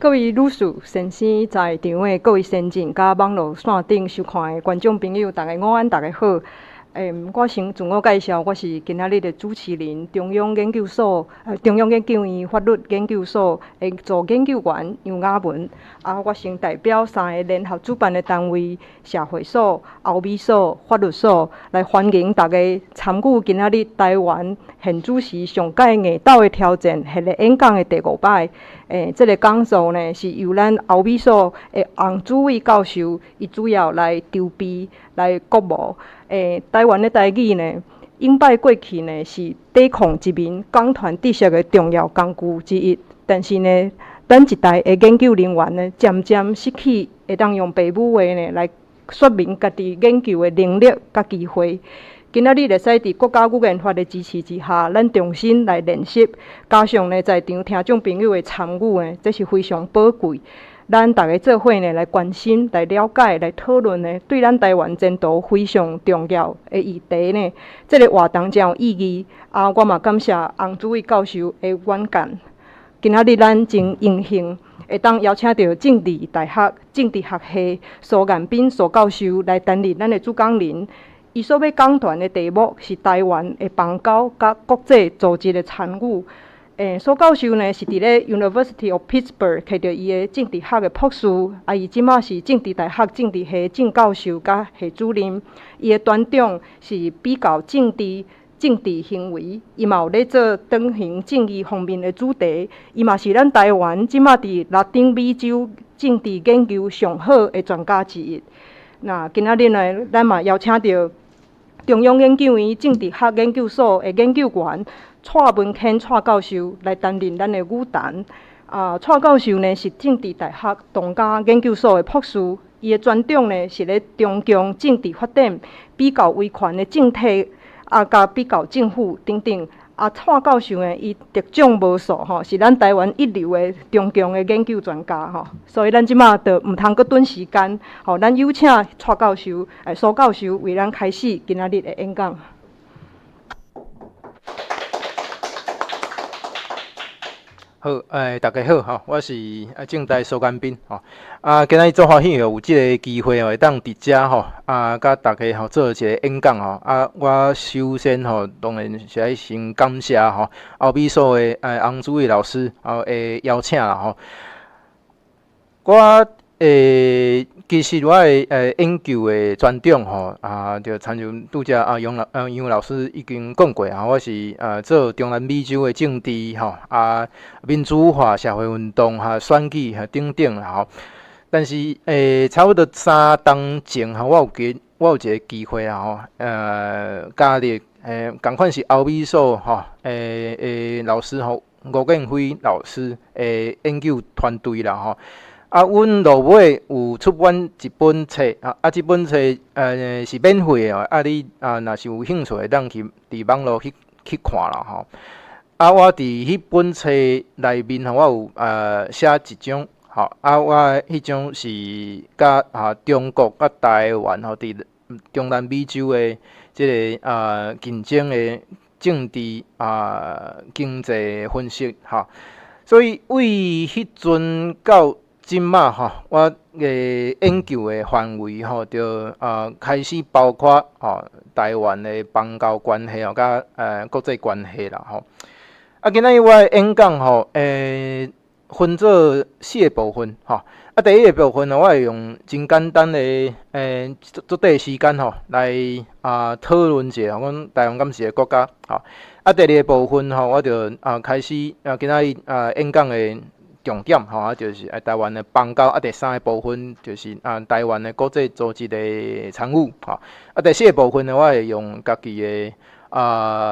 各位女士、先生，在场的各位先进，甲网络线顶收看的观众朋友，大家午安，大家好。我先自我介绍，我是今仔日的主持人，中央研究院法律研究所的助研究员杨雅文。我先代表3个联合主办的单位：社会所、欧美所、法律所，来欢迎大家参与今仔日台湾现主席上届硬斗的挑战系列演讲的第5摆。这个讲座呢，是由咱欧美所的洪主伟教授，伊主要来筹备、来鼓舞。台湾的台语呢，永摆过去呢是抵抗殖民港团知识的重要工具之一。但是呢，咱一代的研究人员呢，渐渐失去会当用白母话呢来说明家己研究的能力甲机会。今仔日会使伫国家语言法的支持之下，咱重新来练习，加上呢在场听众朋友的参与呢，这是非常宝贵。咱大家做伙呢来关心、来了解、来讨论呢，对咱台湾前途非常重要的议题呢，这个活动真有意义。我嘛感谢洪主伟教授的远见。今仔日咱真荣幸会当邀请到政治大学政治学系苏彦斌苏教授来担任咱的主讲人。伊所要讲团的题目是台湾的邦交甲国际组织的参与。苏教授呢是伫咧 University of Pittsburgh 摕到伊的政治学的博士，伊即马是政治大学政治系正教授甲系主任。伊的专长是比较政治行为，伊嘛有咧做等行正义方面的主题。伊嘛是咱台湾即马伫拉丁美洲政治研究上好的专家之一。那今仔日呢，咱嘛邀请到中央研究院政治学研究所的研究员蔡文谦蔡教授来担任咱的语坛。蔡教授呢是政治大学东家研究所的博士，伊的专长呢是咧中共政治发展、比较威权的政体甲比较政府等等。蔡教授呢，伊得奖无数吼，是咱台湾一流的中共的研究专家吼。所以咱即马就毋通阁短时间，咱有请蔡教授、苏教授为咱开始今仔日的演讲。好，大家好吼，我是政大苏彦斌吼。今仔日足欢喜有即个机会会当伫遮吼，甲大家做一个演讲吼。我首先吼，当然是爱先感谢吼欧美所的洪主伟老师的邀请啦吼。我其实我的研究的专长吼就参像拄则杨老师已经讲过我是做中南美洲的政治吼民主化、社会运动选举等等啦吼。但是差不多3冬前我有一个机会吼加入共款是欧美所吼老师吼吴建辉老师的研究团队啦吼。阮落尾有出版一本册这本册是免费的你若是有兴趣，当去伫网络去看啦吼。我伫迄本册内面我有写一张吼，我迄张是甲中国甲台湾吼伫中南美洲的即个竞争的政治经济分析吼。所以为迄阵到即马吼，我研究的范围吼，就开始包括台湾的邦交关系甲国际关系啦吼。今仔日我的演讲吼，分做4个部分吼。第一个部分我会用真简单的足短时间吼来讨论一下阮台湾敢是个国家吼。第二个部分吼，我就开始今仔日演讲的重点吼，就是台湾的邦交。第3个部分就是台湾的国际组织的参与吼。第4个部分呢，我会用家己的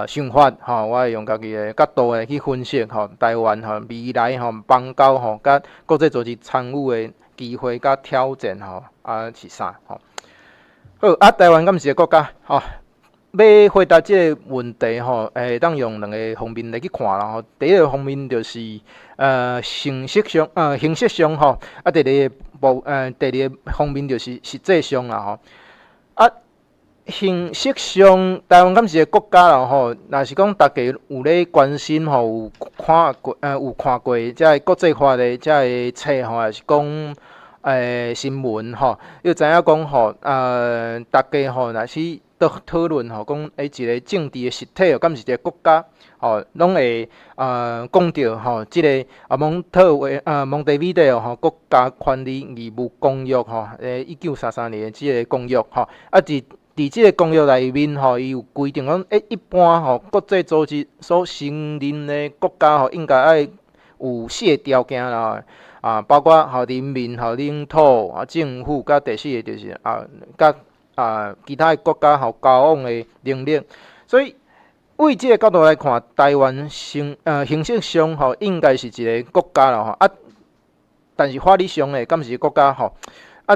想法吼，我会用家己的角度来去分析吼，台湾吼未来吼邦交吼，甲国际组织参与的机会甲挑战吼是啥吼？好台湾敢是个国家吼？要回答即个问题吼，当用2个方面来去看啦吼。第一个方面就是形式上吼，第二个方面就是实际上啦吼。形式上，台湾敢是个国家啦吼。若是讲大家有咧关心吼，有看过遮国际化的遮个册吼，也是讲新闻吼，又知影讲吼，大家吼若是讨论吼，讲一个政治的实体哦，敢是一个国家吼，拢会讲到吼，即个蒙地维地吼国家权利义务公约吼，1933年的即个公约吼，伫即个公约内面吼，伊有规定讲，一般吼国际组织所承认的国家吼，应该爱有4个条件啦，包括吼人民、吼领土、政府，甲第4个就是甲其他的国家吼交往的能力。所以为即个角度来看，台湾形式上吼应该是一个国家啦吼，但是法律上诶，敢是国家吼？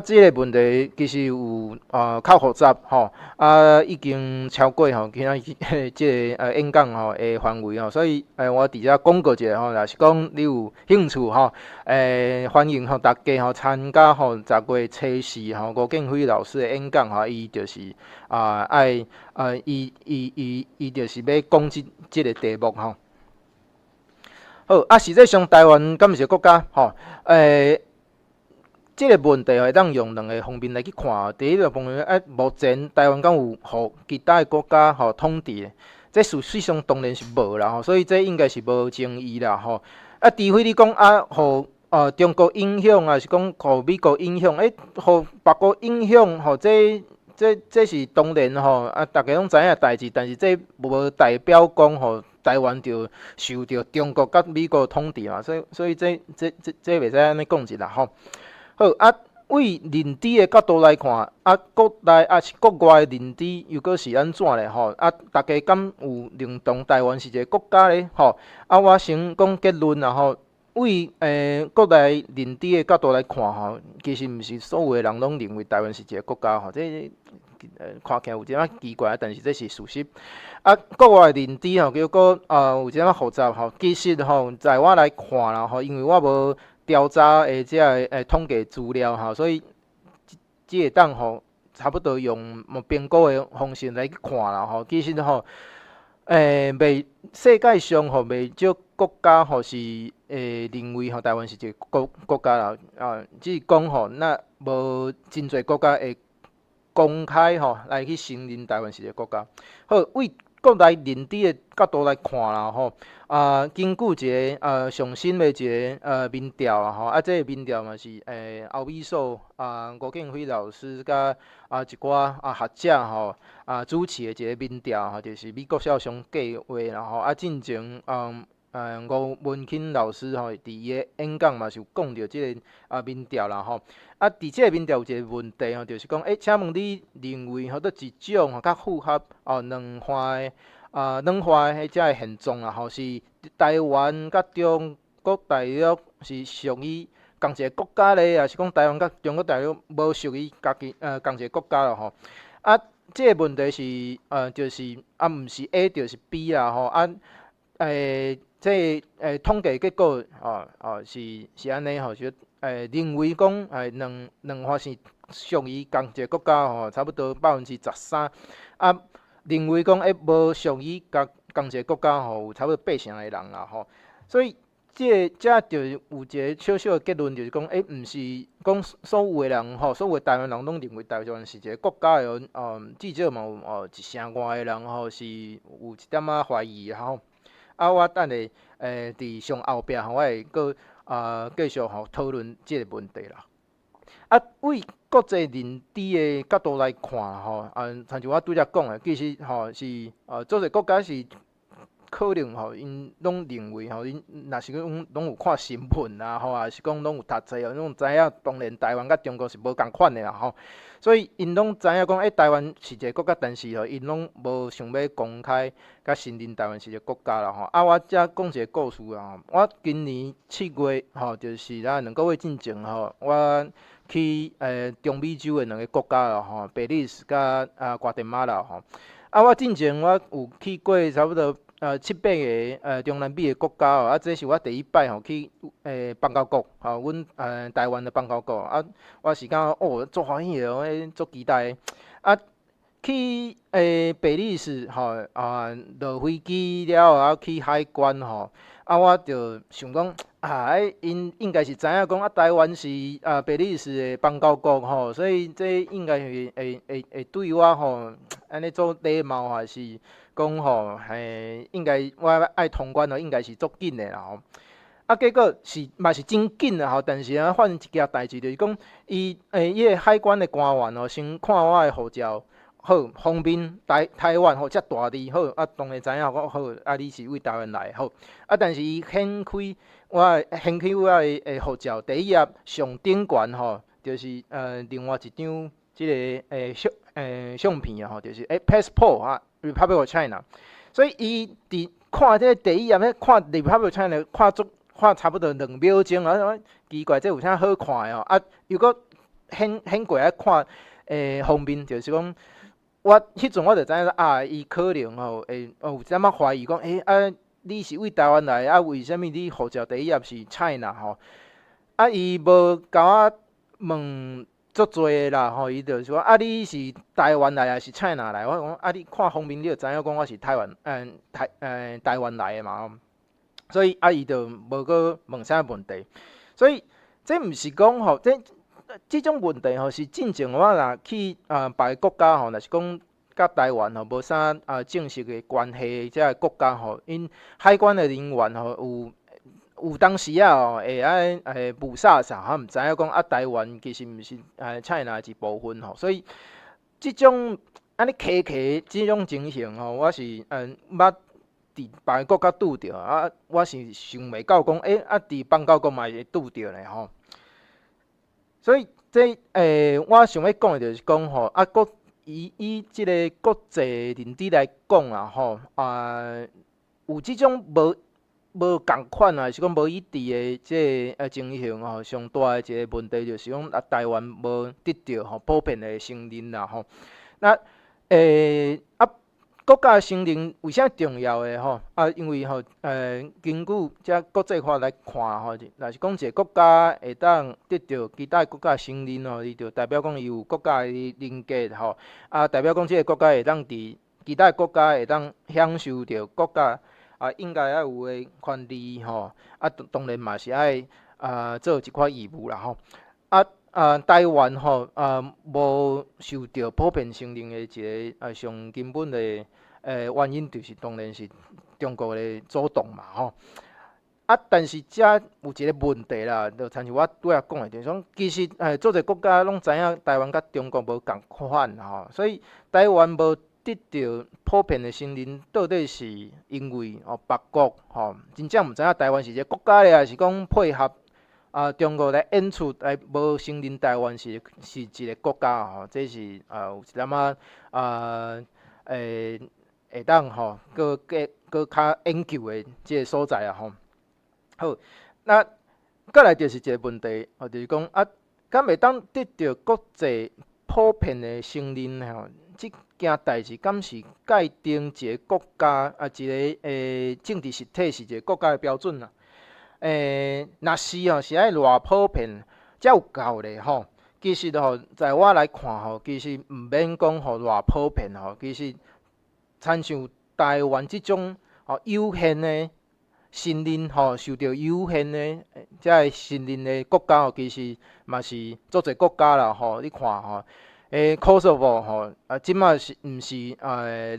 即个问题其实有较复杂吼，已经超过吼今仔即个演讲吼诶范围吼，所以我伫遮广告一下吼，若是讲你有兴趣吼，欢迎吼大家吼参加吼10月初4吼吴建辉老师诶演讲吼，伊就是伊就是要讲即个题目吼。好，实际上台湾敢是个国家吼，即个问题会当用2个方面来去看。第一个方面，目前台湾敢有互其他的国家吼统治的？这事实上当然是无啦吼，所以这应该是无争议啦吼。除非你讲互中国影响，还是讲互美国影响，互别国影响吼，这是当然吼。大家拢知影代志，但是这无代表讲吼台湾就受到中国甲美国统治嘛。所以这袂使安尼讲一啦吼。好为认知的角度来看，国内是国外的认知又搁是安怎咧吼？大家敢有认同台湾是一个国家咧吼？我先讲结论啦吼。为国内认知的角度来看吼，其实毋是所有的人拢认为台湾是一个国家吼。这看起来有一点奇怪，但是这是事实。国外的认知吼，叫做有一点复杂吼。其实吼，在我来看啦吼，因为我无调查即个统计资料吼，所以即个当吼差不多用评估的方式来去看啦吼。其实吼，世界上吼袂少国家吼是认为吼台湾是一个国家啦，只是讲吼，那无真侪国家会公开吼来去承认台湾是一个国家。好，为国内认知的角度来看啦吼，根据一个上新的一个民调啦吼，这个民调嘛是欧美所吴建辉老师甲一寡学者吼主持的一个民调吼，就是美国小商计划啦吼，进前吴文钦老师吼伫伊的演讲嘛是有讲到即个民调啦吼。伫即个民调有一个问题吼，就是讲，请问你认为倒一种吼较符合两化的遮个现状啦吼，是台湾甲中国大陆是属于同一个国家咧，还是讲台湾甲中国大陆无属于家己同一个国家啦吼？即个问题是就是毋是 A 就是 B 啦吼。即统计结果是安尼吼，就认为讲两方是属于同一个国家吼，差不多13%。认为讲无属于同一个国家吼，有差不多8成的人啦吼。所以遮就有一个小小的结论，就是讲毋是讲所有的人吼，所有的台湾人拢认为台湾是一个国家的至少嘛有1成外的人吼是有一点怀疑吼。我等下伫上后壁吼，我会搁继续吼讨论即个问题啦。为国际认知的角度来看吼，像我拄则讲的，其实吼是做个国家是可能吼，因拢认为吼，因若是讲拢有看新闻啦吼，还是讲拢有读册哦，拢知影当然台湾甲中国是无共款的啦吼。所以因拢知影讲，台湾是一个国家，但是吼，因拢无想要公开甲承认台湾是一个国家啦吼。我则讲一个故事啦吼，我今年7月吼，就是2个月之前吼，我去中美洲的2个国家啦吼，比利时甲瓜地马拉吼。我之前我有去过差不多7、8个中南美的国家哦。这是我第一摆吼去邦交国吼，阮台湾的邦交国我是感足欢喜的，足期待的。去比利时吼落飞机了后，啊去海关吼，我就想讲因应该是知影讲台湾是比利时的邦交国吼，所以这应该会对我吼安尼做礼貌，还是讲吼应该我爱通关应该是足紧的啦吼。结果嘛是真紧啦吼，但是发生一件代志，就是讲伊个海关的官员先看我的护照。好，方便台湾遮大字好，当然知影讲好，你是为台湾来好，但是伊掀开我的护照，第一页上顶悬吼，就是另外一张即个相片吼，就是passport Republic of China， 所以伊伫看这第一页咧，看 Republic of China 看差不多2秒钟啊，奇怪，这有啥好看的如果掀过来看方面，就是讲。迄阵我就知影伊可能会有点仔怀疑讲，你是为台湾来，为什么你护照第一页是 China 吼？伊无甲我问足多的啦吼，伊就是说你是台湾来还是 China 来？我讲你看方面你就知影讲我是台湾来的嘛。所以伊就无搁问啥问题，所以这毋是讲吼即种问题是进前我若去别个国家若是讲甲台湾无啥正式的关系，即个国家因海关的人员有当时会爱捕杀毋知影讲台湾其实毋是China 一部分所以即种安尼客即种情形我是捌伫别个国家拄着我是想袂到讲伫邦交国嘛会拄着咧吼。所以这我想要讲的就是讲国以即个国际认知来讲有即种无共款是讲无一致的即个情形上大的一个问题就是讲台湾无得到普遍的承认啦吼。那国家的承认为啥重要的因为根据这国际法来看若是讲一个国家会当得到其他国家的承认伊就代表讲伊有国家的人格代表讲这个国家会当伫其他国家会当享受到国家应该要有的权利当然嘛是爱做一寡义务啦台湾无受到普遍承认的一个上根本的原因，就是当然是中国的主动嘛但是遮有一个问题啦，就亲像我拄仔讲的，就是讲其实做者国家拢知影台湾甲中国无共款所以台湾无得到普遍的承认，到底是因为别国真正毋知影台湾是一个国家咧，还是讲配合中国来演出来无承认台湾是一个国家这是有一点会当搁较研究的即个所在好，那再来就是一个问题就是讲敢会当得到国际普遍的承认即件代志敢是界定一个国家一个政治实体是一个国家的标准若是是爱偌普遍才有够咧其实在我来看其实毋免讲偌普遍其实亲像台湾即种有限的承认受到有限的这承认的国家其实嘛是足侪国家啦你看Kosovo 即马是毋是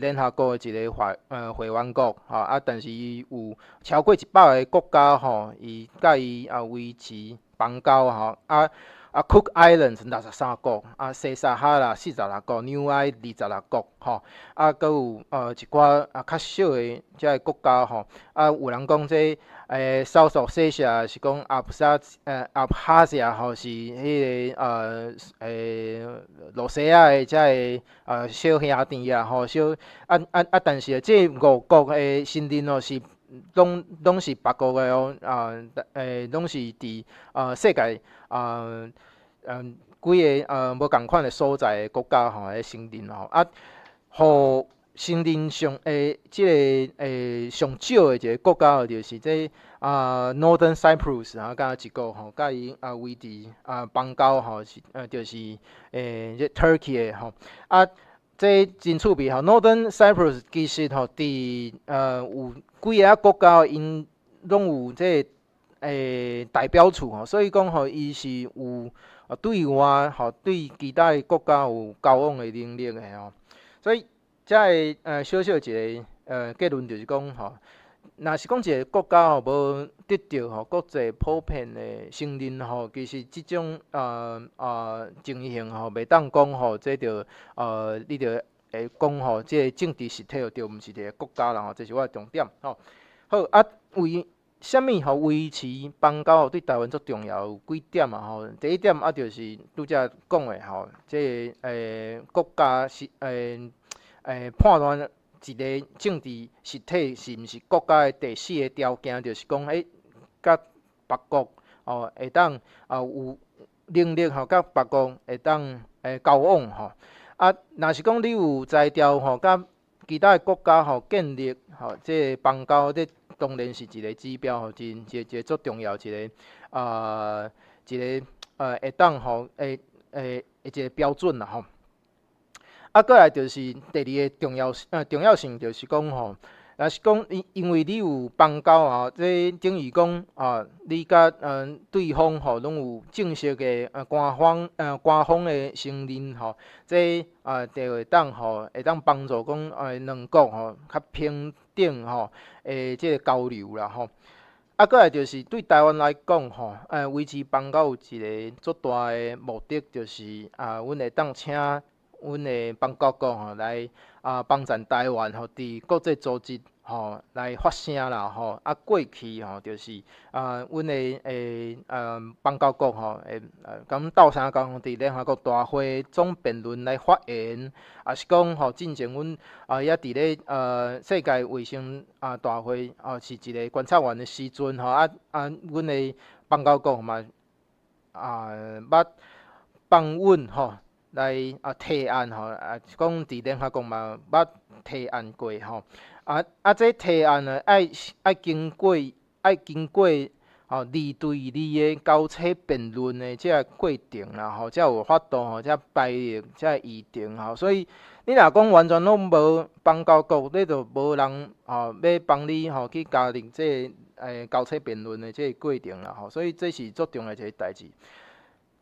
联合国的一个会员国但是伊有超过100个国家伊甲伊维持邦交Cook Islands 63国西撒哈拉46国纽埃26国阁有一寡较小的遮个国家有人讲这South Ossetia 是讲阿布哈西亚是迄个罗西亚的遮个小兄弟小但是这5国的承认是拢是别国的拢是伫世界几个无共款的所在的国家来承认互承认上即个上少的一个国家就是这Northern Cyprus 甲一个甲伊维持邦交是就是这 Turkey 的这真趣味吼 ，Northern Cyprus 其实吼，伫有几个国家因拢有代表处吼，所以讲吼，伊是有对外吼对其他的国家有交往的能力的吼，所以这个小小一个结论就是讲吼，若是讲一个国家吼无得到吼国际普遍的承认吼，其实即种情形吼，袂当讲吼，这着你着会讲吼，这个政治实体着毋是一个国家啦吼，这是我的重点吼。好啊，为虾米吼维持邦交吼对台湾足重要有几点啊吼？第一点啊，就是拄则讲的吼，这国家是判断一个政治实体是毋是国家的第四个条件，就是讲甲别国会当有能力吼，甲别国会当交往吼。啊，若是讲你有才调吼，甲其他的国家吼建立吼，这邦交这当然是一个指标吼，一个足重要一个会当吼一个标准啦吼。啊，过来就是第二个重要性，就是讲吼，若是讲因为你有邦交啊，这等于讲你甲对方吼拢有正式的官方的承认吼，这就会当帮助讲两国吼较平等吼这个交流啦吼。啊，过来就是对台湾来讲吼，维持邦交有一个足大的目的，就是阮会当请阮的邦交国吼来帮助台湾吼伫国际组织吼来发声啦吼。啊，过去吼就是阮的邦交国吼甲斗相共伫联合国大会总辩论来发言，也是讲吼进前阮也伫咧世界卫生大会是一个观察员的时阵吼阮的邦交国嘛捌帮阮吼。来提案吼，讲伫联合国嘛捌提案过吼，这提案呢爱经过2对2的交叉辩论的这个过程啦吼，才有法度吼，才排列才议定吼，所以你若讲完全拢无邦交国，你就无人要帮你去加入这交叉辩论的这个过程啦吼，所以这是足重要一个代志。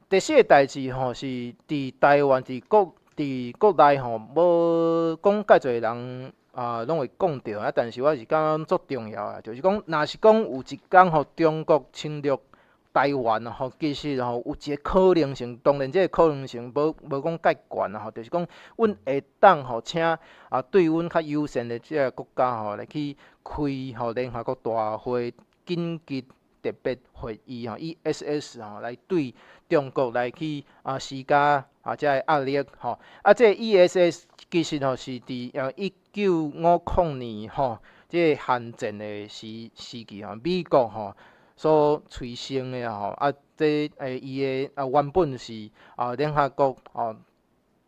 第四个代志吼，是伫台湾伫国内吼，无讲介侪人拢会讲到但是我是感觉足重要啊，就是讲，若是讲有一天吼，中国侵略台湾吼，其实吼有一个可能性，当然这个可能性无讲介悬吼，就是讲，阮会当吼请对阮较友善的这个国家吼来去开吼联合国大会紧急特别会议吼 ，ESS 吼来对中国来去施加这个压力吼。这个 ESS 其实吼是伫1950年吼，这个韩战的时期吼，美国吼所催生的吼。这伊的原本是联合国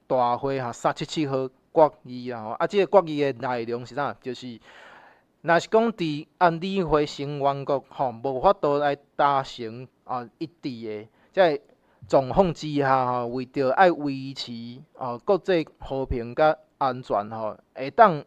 大会377号决议吼。这个决议的内容是啥？就是若是讲伫安理会成员国吼无法度来达成一致的，即状况之下吼，为着爱维持国际和平甲安全吼，会当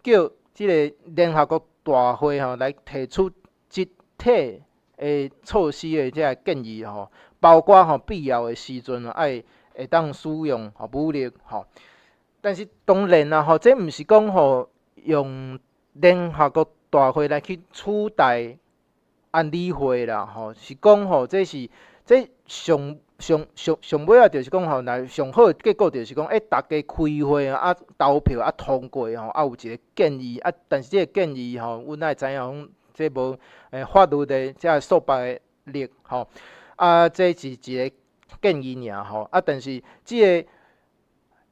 叫即个联合国大会吼来提出集体的措施的即个建议吼，包括吼必要的时阵会当使用武力吼。但是当然啦吼，这毋是讲吼。用联合国大会来去取代安理会啦，吼，是讲吼，这上尾啊，就是讲吼，若上好的结果就是讲，大家开会投票通过吼，有一个建议但是这个建议吼，阮也知影讲，这无法律的这束缚力吼，这是一个建议尔吼，但是这个。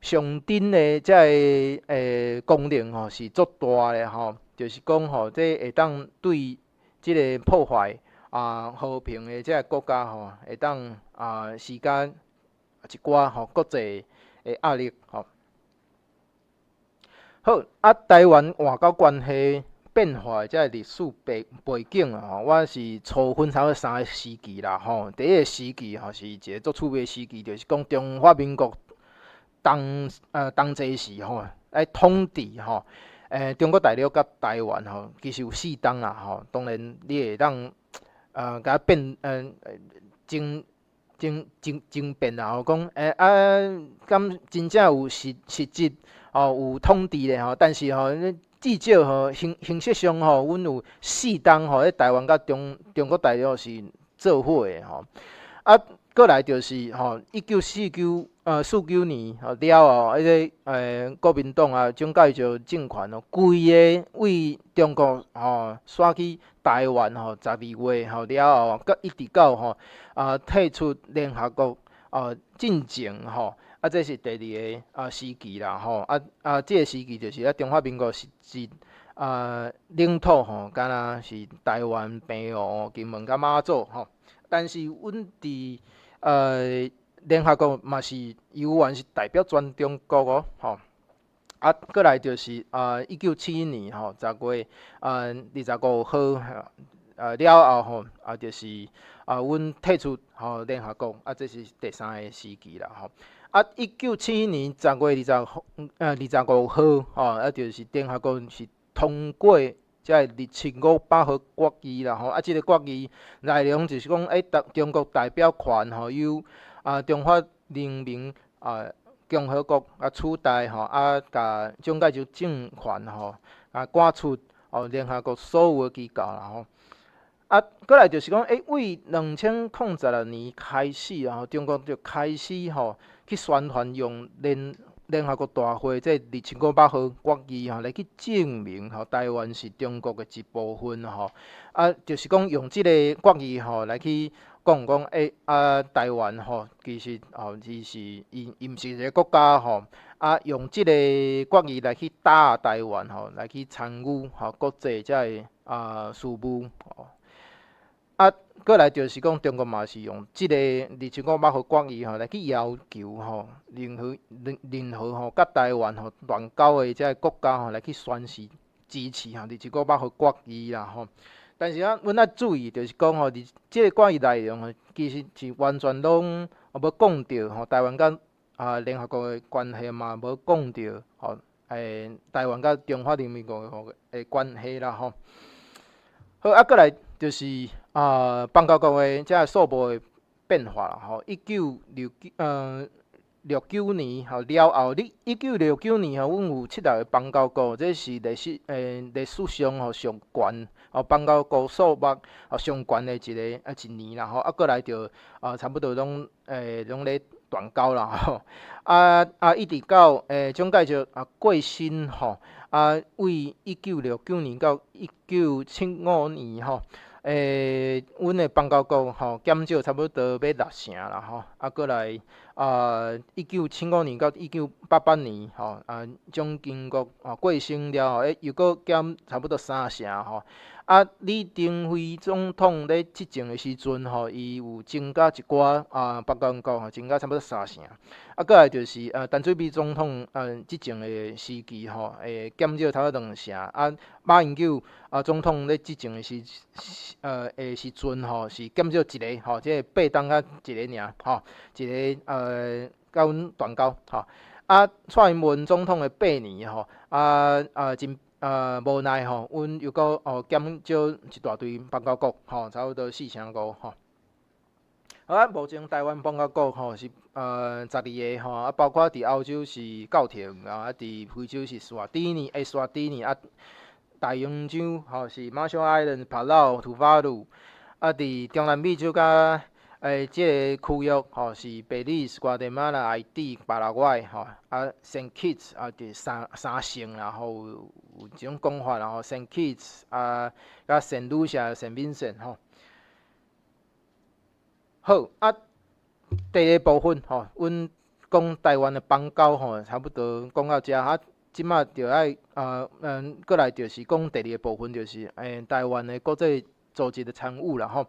上顶的这个功能吼是足大的吼，就是讲吼，这会当对这个破坏和平的这个国家吼，会当施加一寡吼国际的压力吼。好台湾外交关系变化的这个历史背景吼，我是粗分差不多3个时期啦吼。第一个时期吼是一个足趣味的时期，就是讲中华民国。当这时吼来统治吼，中国大陆甲台湾吼，其实有4当啦吼。当然你会当甲变争辩啦吼，讲敢真正有实质有统治咧吼，但是吼至少吼形式上吼，阮有4当吼，咧台湾甲中国大陆是做伙诶吼。过来就是1949年了后，迄个国民党蒋介石政权规个为中国选去台湾12月了后，一直到退出联合国进前这是第2个时期啦这个时期就是中华民国是领土敢若是台湾、澎湖、金门、甲马祖但是阮伫联合国嘛是犹原是代表全中国过来就是1971年10月25号了后就是阮退出联合国这是第3个时期啦1971年10月25号就是联合国是通过即个日清500号决议啦即个决议内容就是讲中国代表权由中华人民共和国取代甲蒋介石政权赶出联合国所有的机构啦过来就是讲为2016年开始中国就开始去宣传用联合国大会即日清500号决议来去证明台湾是中国的一部分就是讲用即个决议来去讲台湾其实伊毋是一个国家用即个决议来去打台湾来去参与国际即个事务过来就是讲中国嘛是用即个日清500号决议来去要求任何甲台湾断交的即个国家来去宣示支持日清500号决议啦但是阮注意就是讲即个决议内容其实是完全拢无讲到台湾甲联合国的关系嘛，无讲到台湾甲中华人民共和国的关系啦好过来就是邦交国的即个数目的变化啦1969年了后1969年阮有7个邦交国，这是历史上上悬邦交国数目上悬的一年啦过来就差不多拢咧断交啦一直到蒋介石过身为1969年到1975年阮的邦交国减少差不多要6成啦过来1975年到1988年蒋经国过身了后又搁减差不多3成李登辉总统咧执政的时阵伊有增加一寡邦交国增加差不多3成过来就是陈水扁总统执政的时期减少差不多2成马英九总统咧执政的时阵是减少一个即个8党甲一个尔一个甲阮断交蔡英文总统的8年真无奈阮又搁减少一大堆邦交国差不多4成5目前台湾邦交国是12个包括伫澳洲是9条伫非洲是刷蒂尼大洋洲是 Marshall Island、帕劳、土瓦鲁伫中南美洲甲即个区域是贝里斯、瓜地马拉、海地、巴拉圭Saint Kitts 伫三省啦有一种讲法啦Saint Kitts 甲 Saint Lucia、Saint Vincent 好第二部分阮讲台湾的邦交差不多讲到遮即马就爱过来就是讲第2个部分就是台湾的国际组织的参与啦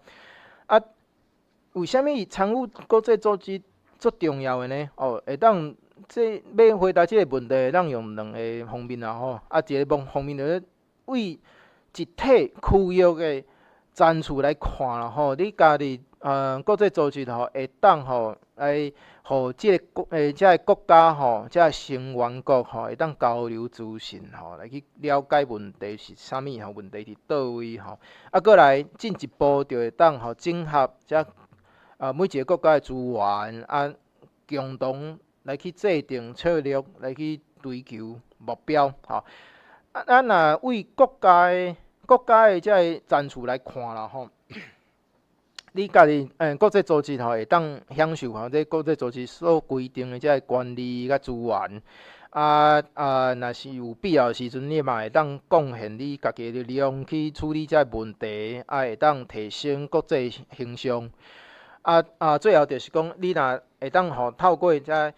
为虾米参与国际组织足重要的呢会当要回答即个问题会当用2个方面啦一个方面就是为一体区域的战术来看啦你家己国际组织会当来互即个国家即个成员国会当交流资讯来去了解问题是啥物问题伫倒位过来进一步就会当整合每一个国家的资源共同来去制定策略来去追求目标咱若为国家的即个赞助来看啦你家己国际组织会当享受这国际组织所规定的即个权利甲资源若是有必要的时阵，你嘛会当贡献你家己的力量去处理这问题，会当提升国际形象。最后就是讲，你若会当透过这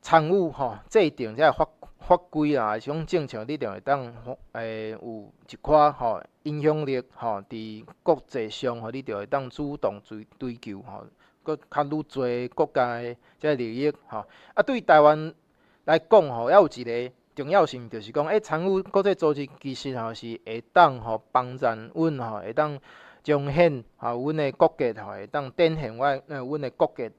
参与制定这法规还是讲政策，你就会当有一寡影响力伫国际上你就会当主动追求搁较愈侪国家的这利益对台湾来讲还有一个重要性，就是讲参与国际组织其实是会当帮助阮会当彰显阮的国格会当展现阮的国格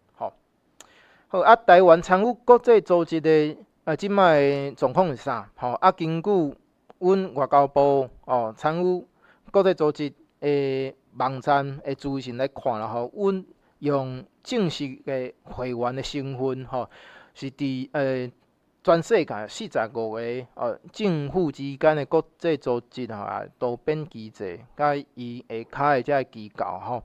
好台湾参与国际组织的即摆的状况是啥根据阮外交部参与国际组织的网站的资讯来看啦阮用正式的会员的身份是伫全世界45个政府之间的国际组织多边机制，甲伊下骹的这机构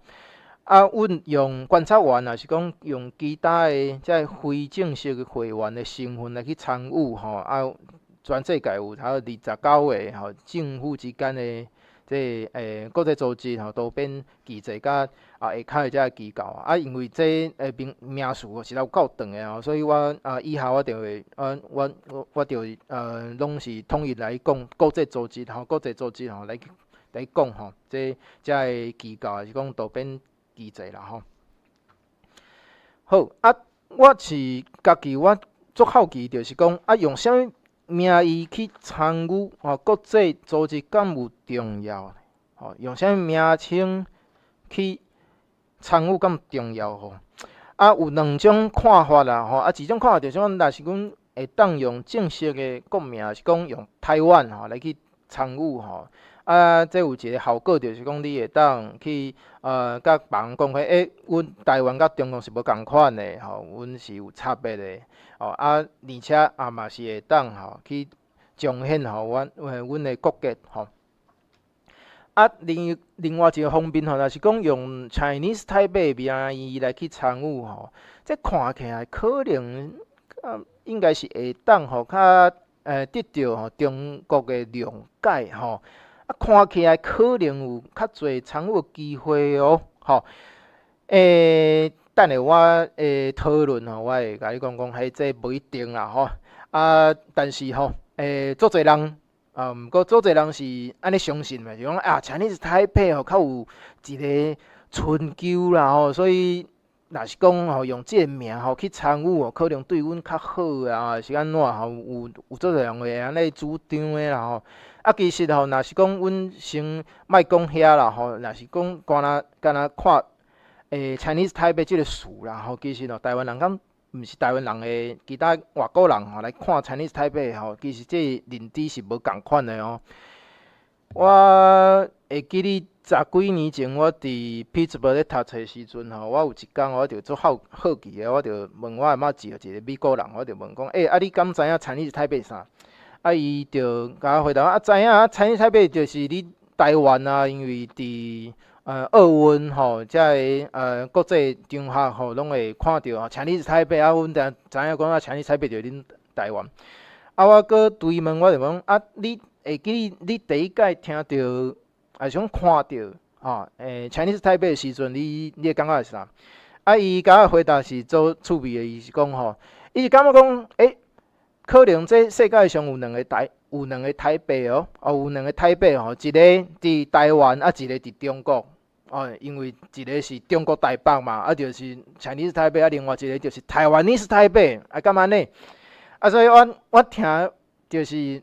阮用观察员，也是讲用其他的这非正式的会员的身份来去参与全世界有29个政府之间的国际组织多边机制，甲下骹的这机构因为这名数实在有够长的所以我以后我就会我就拢是统一来讲国际组织来讲这个机构还是讲多边机制啦好我是家己我足好奇，就是讲用啥物名义去参与国际组织敢有重要用啥物名称去参与敢有重要有两种看法啦一种看法就是讲，若是阮会当用正式的国名，是讲用台湾来去参与这有一个效果，就是讲你会当去甲别人讲阮台湾甲中国是无共款的阮是有差别的而且嘛是会当去彰显阮的国格另外一个方面若是讲用 Chinese Taipei 名义来去参与这看起来可能应该是会当较得到中国的谅解看起来可能有较侪参与的机会等下我讨论我会甲你讲这无一定啦但是足侪人毋过足侪人是安尼相信嘛，就讲Chinese Taipei较有一个春秋啦所以若是讲用这个名去参与可能对阮较好是安怎有足侪人会安尼主张的啦其实若是讲阮先莫讲遐啦若是讲干那看Chinese Taipei 这个词啦其实台湾人敢毋是台湾人的其他外国人来看 Chinese Taipei 其实这认知是无共款的我会记得10几年前我伫 Pittsburgh 咧读册的时阵我有一天我就足好奇的，我就问我阿妈一个美国人，我就问讲你敢知影 Chinese Taipei 啥伊就甲我回答知影Chinese Taipei 就是你台湾因为伫奥运这个国际场合拢会看到Chinese Taipei阮知影讲Chinese Taipei 就是恁台湾我搁追问我就讲你会记你第一届听到还是讲看到Chinese Taipei 的时阵，你的感觉是啥伊甲我回答是做趣味的，伊是讲伊是感觉讲可能这世界上有两个台北有两个台北一个伫台湾一个伫中国因为一个是中国台北嘛就是 Chinese 台北另外一个就是台湾台北敢安尼所以我听就是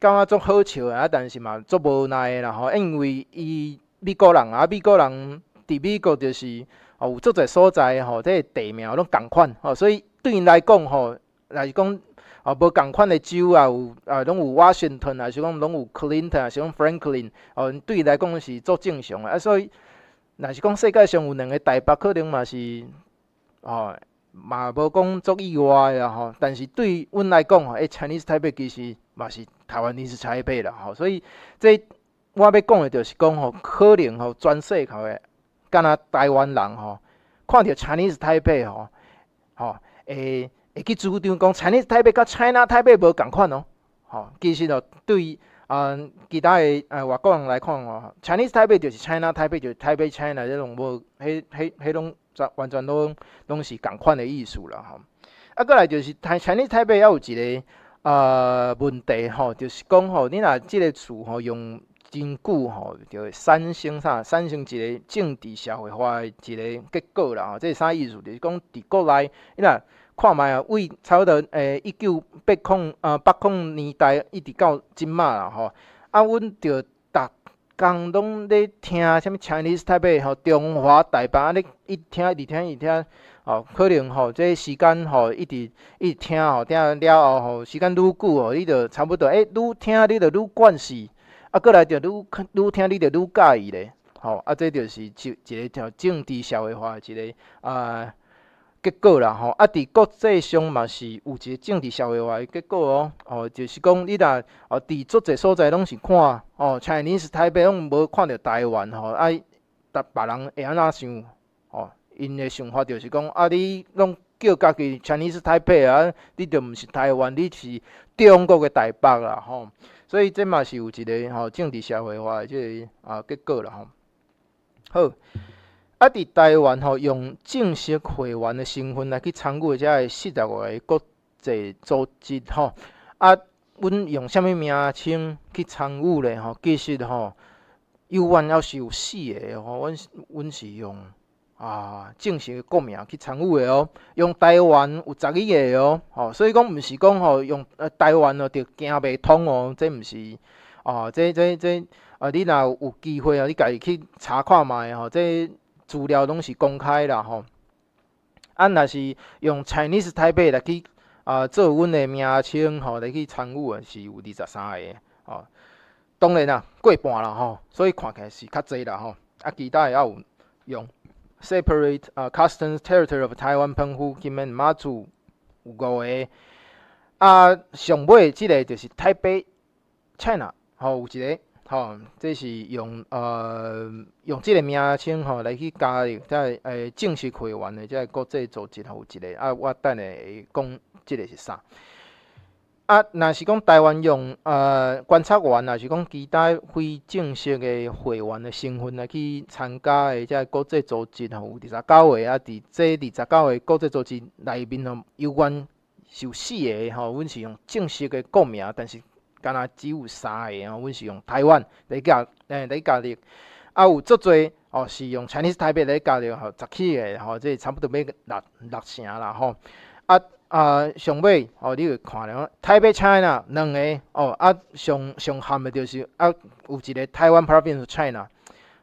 感觉足好笑的但是嘛足无奈的啦因为伊美国人啊，美国人伫美国就是有足侪所在吼，这地名拢共款吼，所以对因来讲吼，若是讲无共款的州啊，拢有 Washington 啊，是讲拢有 Clinton 啊，是讲 Franklin 对因来讲是足正常的所以若是讲世界上有2个台北，可能嘛是嘛无讲足意外啦吼，但是对阮来讲吼，Chinese Taipei 其实嘛是台湾是台北啦吼，所以这我要讲的就是讲吼，可能吼全世界的敢若台湾人吼，看到 Chinese Taipei 吼会去主张讲 Chinese Taipei 甲 China Taipei 无共款其实对其他的外国人来看Chinese Taipei 就是 China Taipei 就是 Taipei China 这种无迄拢完全拢是共款的意思啦过来就是Chinese Taipei 还有一个问题就是讲你若即个词用真久就会产生一个政治社会化的一个结果啦这是啥意思？就是讲伫国内你若看卖为差不多1980年代一直到即马啦阮着逐工拢咧听啥物 Chinese Taipei 中华台北咧一听可能这时间一直听听了后时间愈久你就差不多愈听你就愈惯势过来就愈听你就愈介意咧这就是一个政治社会化的一个结果啦伫国际上嘛是有一个政治社会化的结果就是讲你若伫足侪所在拢是看Chinese Taipei 拢无看到台湾别人会安怎想因的想法就是讲你拢叫家己 Chinese Taipei 你就毋是台湾，你是中国的台北啦所以这嘛是有一个政治社会化的这个结果啦好。伫台湾用正式会员的身份来去参与这个40个国际组织阮用啥物名称去参与咧其实有原要是有4个阮是用正式的国名去参与的用台湾有12个所以讲毋是讲用台湾就行袂通这毋是你若有机会你家己去查看卖这资料拢是公开啦若是用 Chinese Taipei 来去做阮的名称来去参与是有23个当然啦过半啦所以看起来是较济啦其他的也有用 Separate Customs Territory of Taiwan 澎湖金门马祖有5个上尾即个就是 Taipei China 有一个这是用这个名称来去加入正式会员的这个国际组织有一个我等下会讲这个是啥若是讲台湾用观察员若是讲其他非正式的会员的身份来去参加的这个国际组织有29个伫这29个国际组织内面有关是有4个阮是用正式的国名但是敢若只有3个阮是用台湾来加入有足侪是用 Chinese Taipei 来加入17个这差不多要六成啦上尾你会看了 Taipei China 2个上含的就是有一个台湾 Province China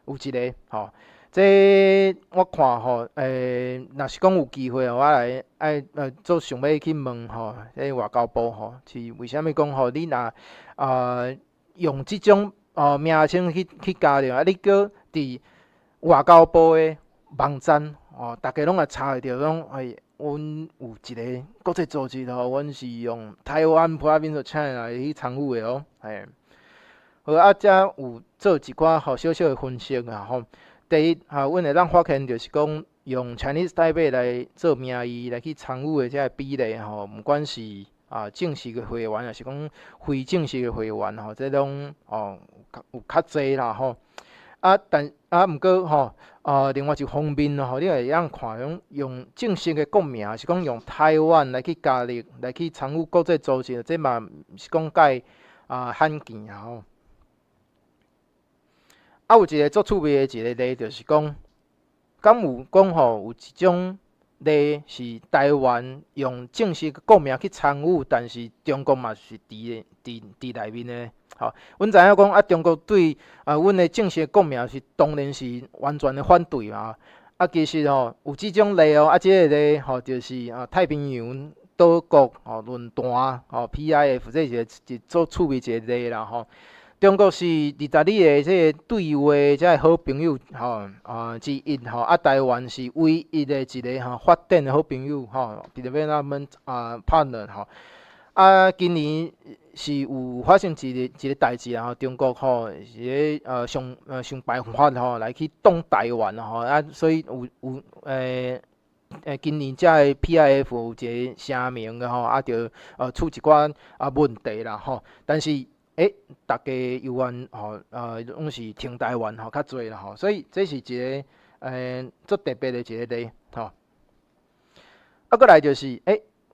有一个这我看若是讲有机会我来做想要去问这外交部是为虾米讲你若用即种名称去加入你搁伫外交部的网站大家拢会查会到讲阮有一个国际组织阮是用台湾 Province China 去参与的好遮有做一寡小小的分析第一阮会当发现就是讲用 Chinese Taipei 来做名义来去参与的这个比例毋管是正式的会员还是讲非正式的会员这拢有较济啦毋过另外一方面你会当看用正式的国名是讲用台湾来去加入来去参与国际组织这嘛是讲介罕见有一个足趣味的一个例就是讲敢有讲有一种例是台湾用正式国名去参与，但是中国嘛是伫内面的。吼，阮知影讲中国对阮的正式国名是当然是完全的反对嘛。其实有即种例即个例就是太平洋岛国论坛PIF， 这是一做趣味一个例啦中国是20里的这个对话这好朋友之一台湾是唯一的一个发展的好朋友development partner 今年是有发生一个代志中国是想办法来去挡台湾所以有今年这个 PIF 有一个声明的就出一寡问题啦但是大家犹原拢是挺台湾较侪啦所以这是一个足特别的一个例过来就是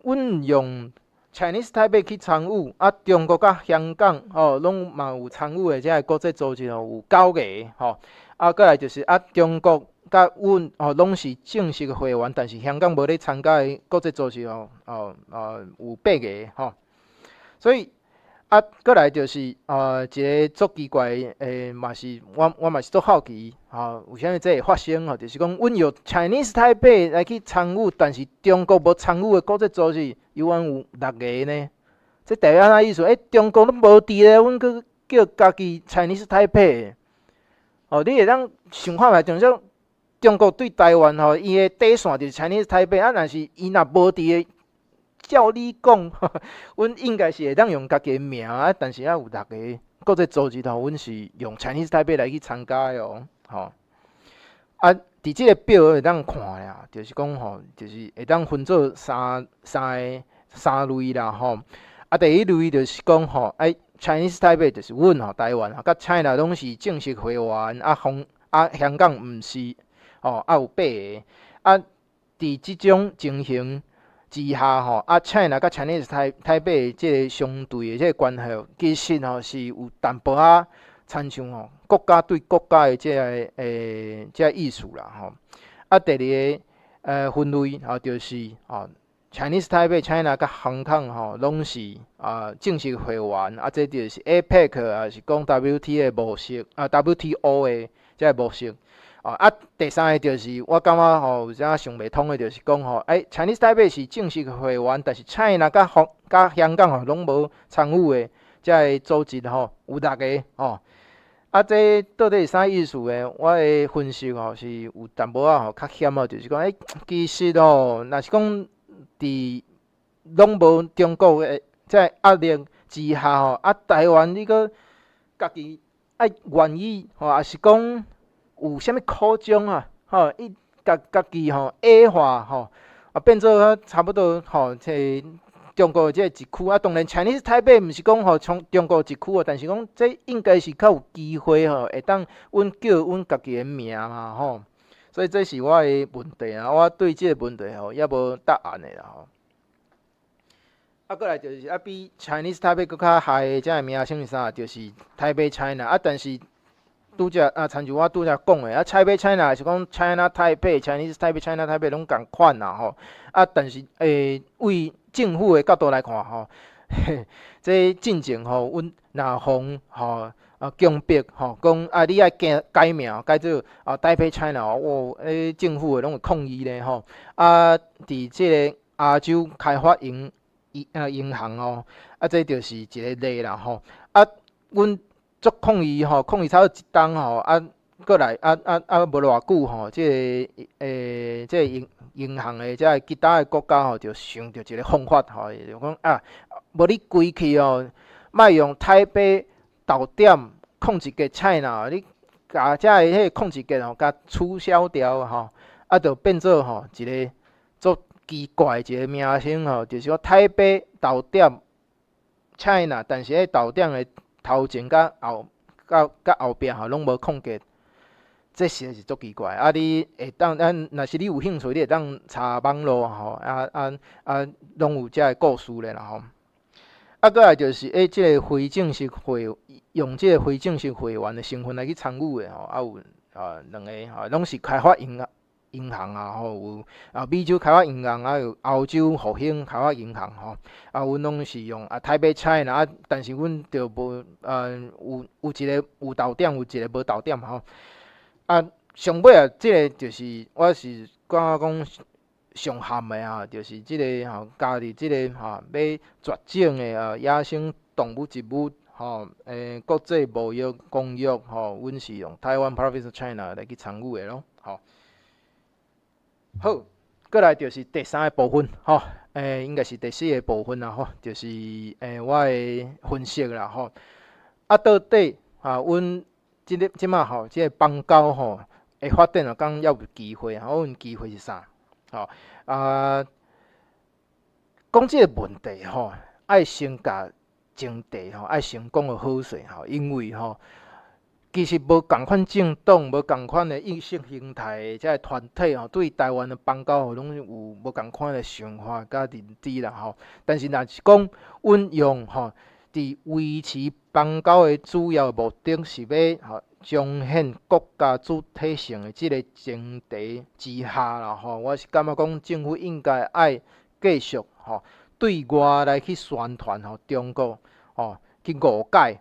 阮用 Chinese Taipei 去参与中国甲香港拢嘛有参与的这个国际组织有9个过来就是中国甲阮拢是正式的会员，但是香港无咧参加的国际组织有8个所以过来就是一个足奇怪嘛是我嘛是足好奇有啥物这会发生就是讲阮用 Chinese Taipei 来去参与，但是中国无参与的国际组织犹原有6个呢。这代表啥意思？中国都无伫咧，阮佫叫家己 Chinese Taipei 你会当想看觅，就像中国对台湾伊的底线就是 Chinese Taipei 但是伊若无伫咧。照你讲，阮应该是会当用家己的名但是有6个国际组织阮是用 Chinese Taipei 来去参加的伫即个表会当看啦，就是讲就是会当分做三类啦第一类就是讲Chinese Taipei 就是阮台湾甲 China 拢是正式会员香港毋是有8个伫即种情形之下China 甲 Chinese Taipei 即个相对的即个关系其实是有淡薄亲像国家对国家的即个意思啦第二个分类就是Chinese Taipei China 甲香港拢是正式会员这就是 APEC 是讲 WT 的模式WTO 的即个模式第三个就是我感觉有啥想袂通的，就是讲Chinese Taipei 是正式会员，但是 China 甲香港拢无参与的，即个组织有6个这到底是啥意思呢？我的分析是有淡薄较险就是讲其实若是讲伫拢无中国的即个压力之下台湾你个家己愿意也是讲。有啥物苦衷伊家己A 化变做差不多中国即个一区当然 Chinese Taipei 毋是讲从中国一区但是讲这应该是较有机会会当阮叫阮家己的名嘛所以这是我的问题我对即个问题也无答案的啦过来就是比 Chinese Taipei 佫较害的即个名称是啥？就是 Taipei China为亲像我拄则讲的Taipei China 是讲 China Taipei Chinese Taipei China Taipei 拢共款啦但是为政府的角度来看这进程阮若防强迫讲你爱改名改做Taipei China 政府的拢会抗议咧伫即个亚洲开发银行这就是一个例啦阮足抗议差不多1冬过来无偌久即个银行的即个其他的国家就想到一个方法就讲无你规气莫用台北豆点控制个 China 你甲遮个迄个控制个甲取消掉就变做一个足奇怪一个名称就是说台北豆点 China 但是迄豆点的头前甲后壁拢无空格，这实在是足奇怪你会当若是你有兴趣，你会当查网络拢有遮个故事咧啦过来就是即个非正式用即个非正式会员的身份来去参与的有2个拢是开发银银行啊，吼有美洲开发银行啊，有欧洲复兴开发银行吼，阮拢是用台北 China 但是阮就无有一个有豆点，有一个无豆点吼。上尾即个就是我是感觉讲上含的就是即个加入即个要绝种的野生动物植物国际贸易公约阮是用台湾 Province of China 来去参与的咯，好，过来就是第三个部分应该是第四个部分啦就是我的分析啦到底阮即马即个邦交会发展讲要有机会阮机会是啥讲即个问题爱先甲前提爱先讲个好势因为其实无共款政党、无共款的意识形态的团体对台湾的邦交拢有无共款的想法甲认知啦但是若是讲运用伫维持邦交的主要目的是要彰显国家主体性的即个前提之下啦我是感觉讲政府应该爱继续对外来去宣传中国去误解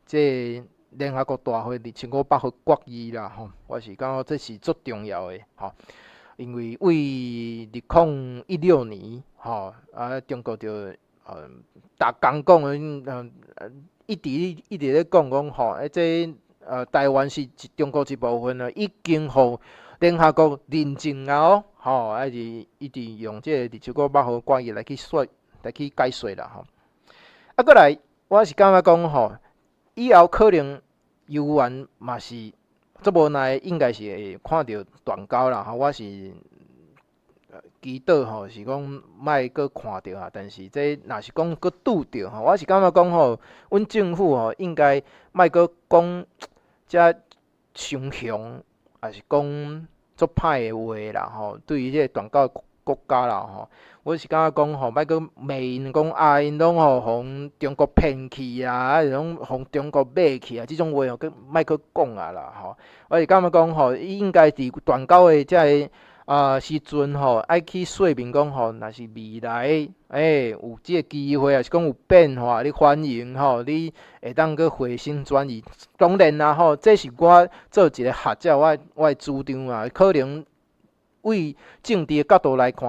即联合国大会2500号决议啦我是感觉这是足重要的因为为2016年中国就逐工讲一直咧讲这台湾是中国一部分已经互联合国认证啊一直用这个2500号决议来去解说啦过来我是感觉讲以后可能游园嘛是足无奈，应该是会看到断交啦我是祈祷是讲莫搁看到但是这若是讲搁拄着我是感觉讲阮政府应该莫搁讲遮伤凶，也是讲足歹的话啦对于这个断交国家啦我是感觉讲莫搁骂因讲因拢互中国骗去拢互中国买去即种话搁莫搁讲啦我是感觉讲应该伫断交的遮个时阵爱去说明讲若是未来有即个机会，也是讲有变化，你欢迎你会当去回心转意。当然啦这是我做一个学者我的主张可能为政治的角度来看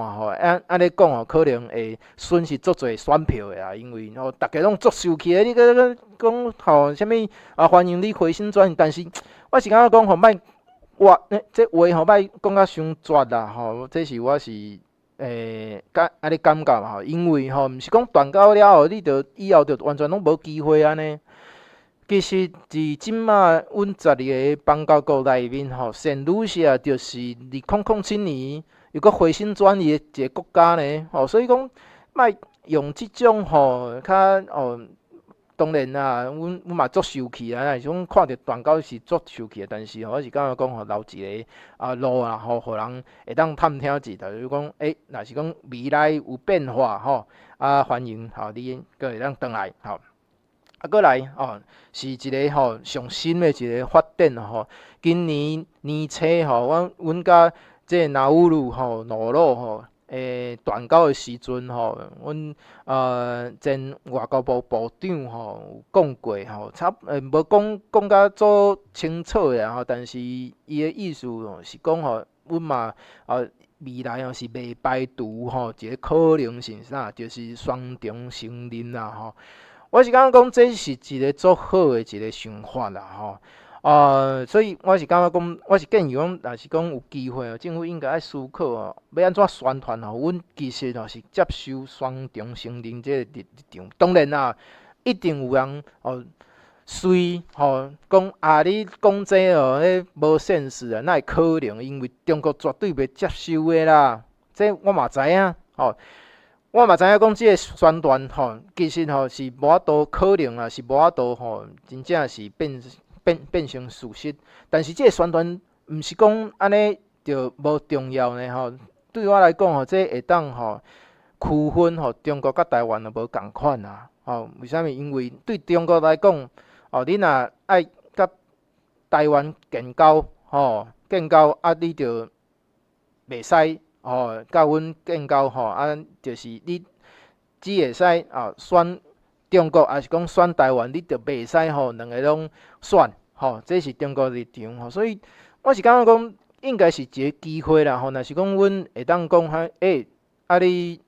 安尼讲可能会损失足侪选票的因为大家拢足受气的，你搁讲啥物欢迎你回心转意，但是我是感觉讲莫这话莫讲甲伤绝啦这是我是安尼感觉因为毋是讲断交了后，你就以后就完全拢无机会安尼。其实伫即马阮12个邦交国内面圣卢西亚就是2007年又搁回心转意的一个国家呢所以讲莫用即种较当然啦，阮嘛足受气是讲看着断交是足受气但是我是感觉讲留一个路互人会当探听一下，就是讲若是讲未来有变化欢迎你搁会当转来过来是一个上新的一个发展今年年初阮甲这纳乌鲁诺洛断交的时阵阮前外交部部长有讲过无讲甲足清楚的但是伊的意思是讲阮嘛未来是袂排除一个可能性啥，就是双重承认啦我是感觉讲这是一个足好的一个想法啦所以我是感觉讲，我是建议讲，若是讲有机会政府应该爱思考要安怎宣传阮其实是接受双重承认这个立场。当然啦，一定有人随讲你讲这无现实哪会可能？因为中国绝对袂接受的啦，这我嘛知影我嘛知影讲，即个宣传其实是无法度可能是无法度真正是变成事实。但是即个宣传毋是讲安尼就无重要呢对我来讲这会当区分中国甲台湾无共款为虾米？因为对中国来讲你若爱甲台湾建交你就袂使甲阮建交就是你只会使选中国，还是讲选台湾，你就袂使两个拢选这是中国立场所以我是感觉讲应该是一个机会啦若是讲阮会当讲你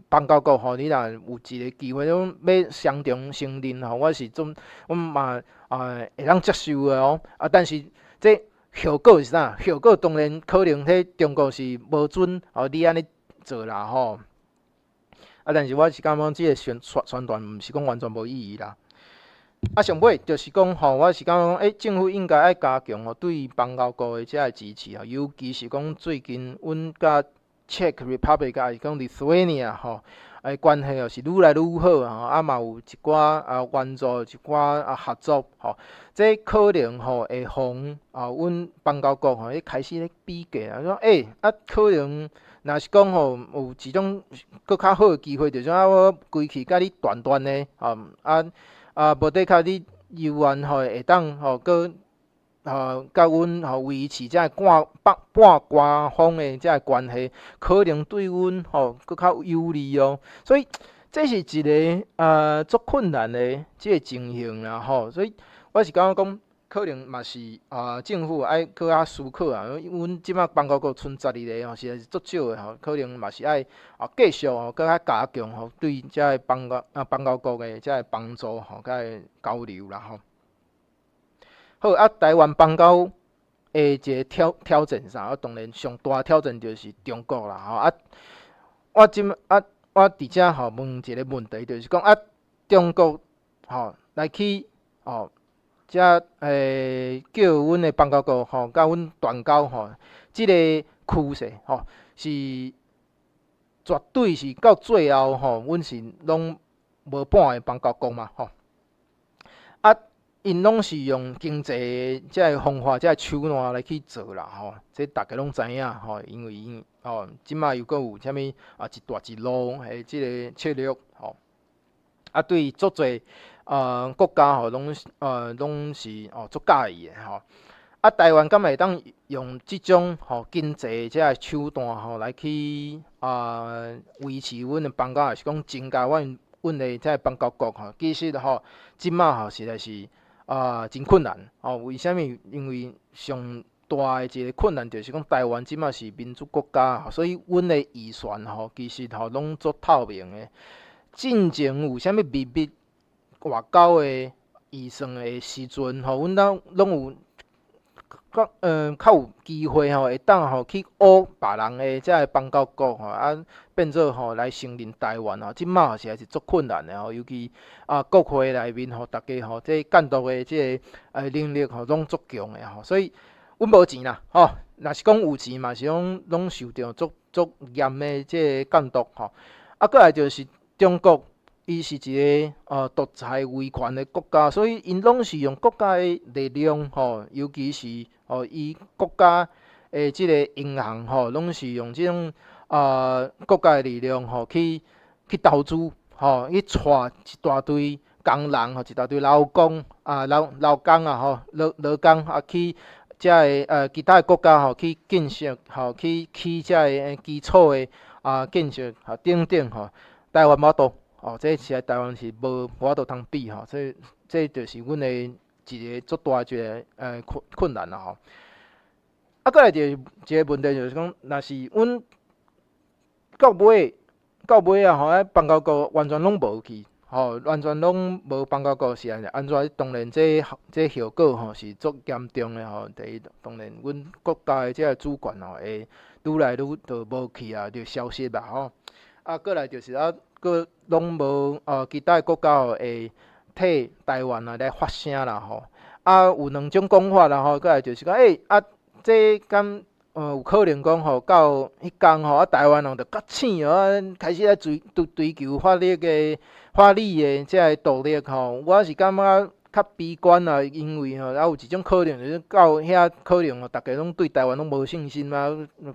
邦交国你若有一个机会要双重承认我是我嘛会当接受的但是这效果是啥？效果当然可能迄中国是无准你安尼做啦但是我是感觉即个宣传毋是讲完全无意义啦。上尾就是讲我是感觉讲政府应该爱加强对邦交国的这支持尤其是讲最近阮甲 Czech Republic 还是讲 Lithuania 关系是愈来愈好嘛有一寡援助一寡合作这可能会互阮邦交国开始咧比价说可能若是讲有一种搁较好的机会，就是我规气甲你断的无得靠你犹原会当搁甲阮维持这半官方的这关系，可能对阮搁较有利所以这是一个足困难的这个情形啦所以我是感觉讲。可能嘛是政府爱搁较思考阮即摆邦交国剩12个实在是足少的可能嘛是爱继续搁较加强对这邦交国的这帮助甲交流啦好台湾邦交的一个挑战啥？当然上大挑战就是中国啦我伫遮问一个问题，就是讲中国来去遮叫阮的邦交国甲阮断交即个趋势是绝对是到最后阮是拢无半个邦交国嘛因拢是用经济的这方法、这手段来去做啦这大家拢知影因为即摆又搁有啥物一带一路的即个策略对足侪国家拢是足介意的台湾敢会当用即种经济这手段来去维持阮的邦交，还是讲增加阮的这邦交国其实即摆实在是真困难为虾米？因为上大的一个困难就是讲台湾即摆是民主国家所以阮的预算其实拢足透明的。进前有啥物秘密外交的预算的时阵阮拢有较有机会会当去挖别人的这邦交国变做来承认台湾即摆实在是足困难的尤其国会内面大家这监督的这个能力拢足强的所以阮无钱啦若是讲有钱嘛是拢受到足严的这个监督搁来就是中国。伊是一个独裁威权的国家，所以因拢是用国家的力量尤其是伊国家的即个银行拢是用即种国家的力量去投资去带一大堆工人一大堆劳工劳工劳工去遮个其他的国家去建设去起遮个基础的建设等等台湾无多。这实在台湾是无法度通比这就是阮的一个足大一个困难啦搁来一个问题就是讲，若是阮到尾邦交国完全拢无去完全拢无邦交国是安怎？当然这效果是足严重的第一，当然阮国家的这个主权会愈来愈就无去就消失啦搁来就是搁拢无其他国家会替台湾来发声啦有两种讲法啦搁来就是讲这敢有可能讲到迄天台湾就较醒开始来追求法理的这个独立我是感觉较悲观因为有一种可能就是到遐可能大家拢对台湾拢无信心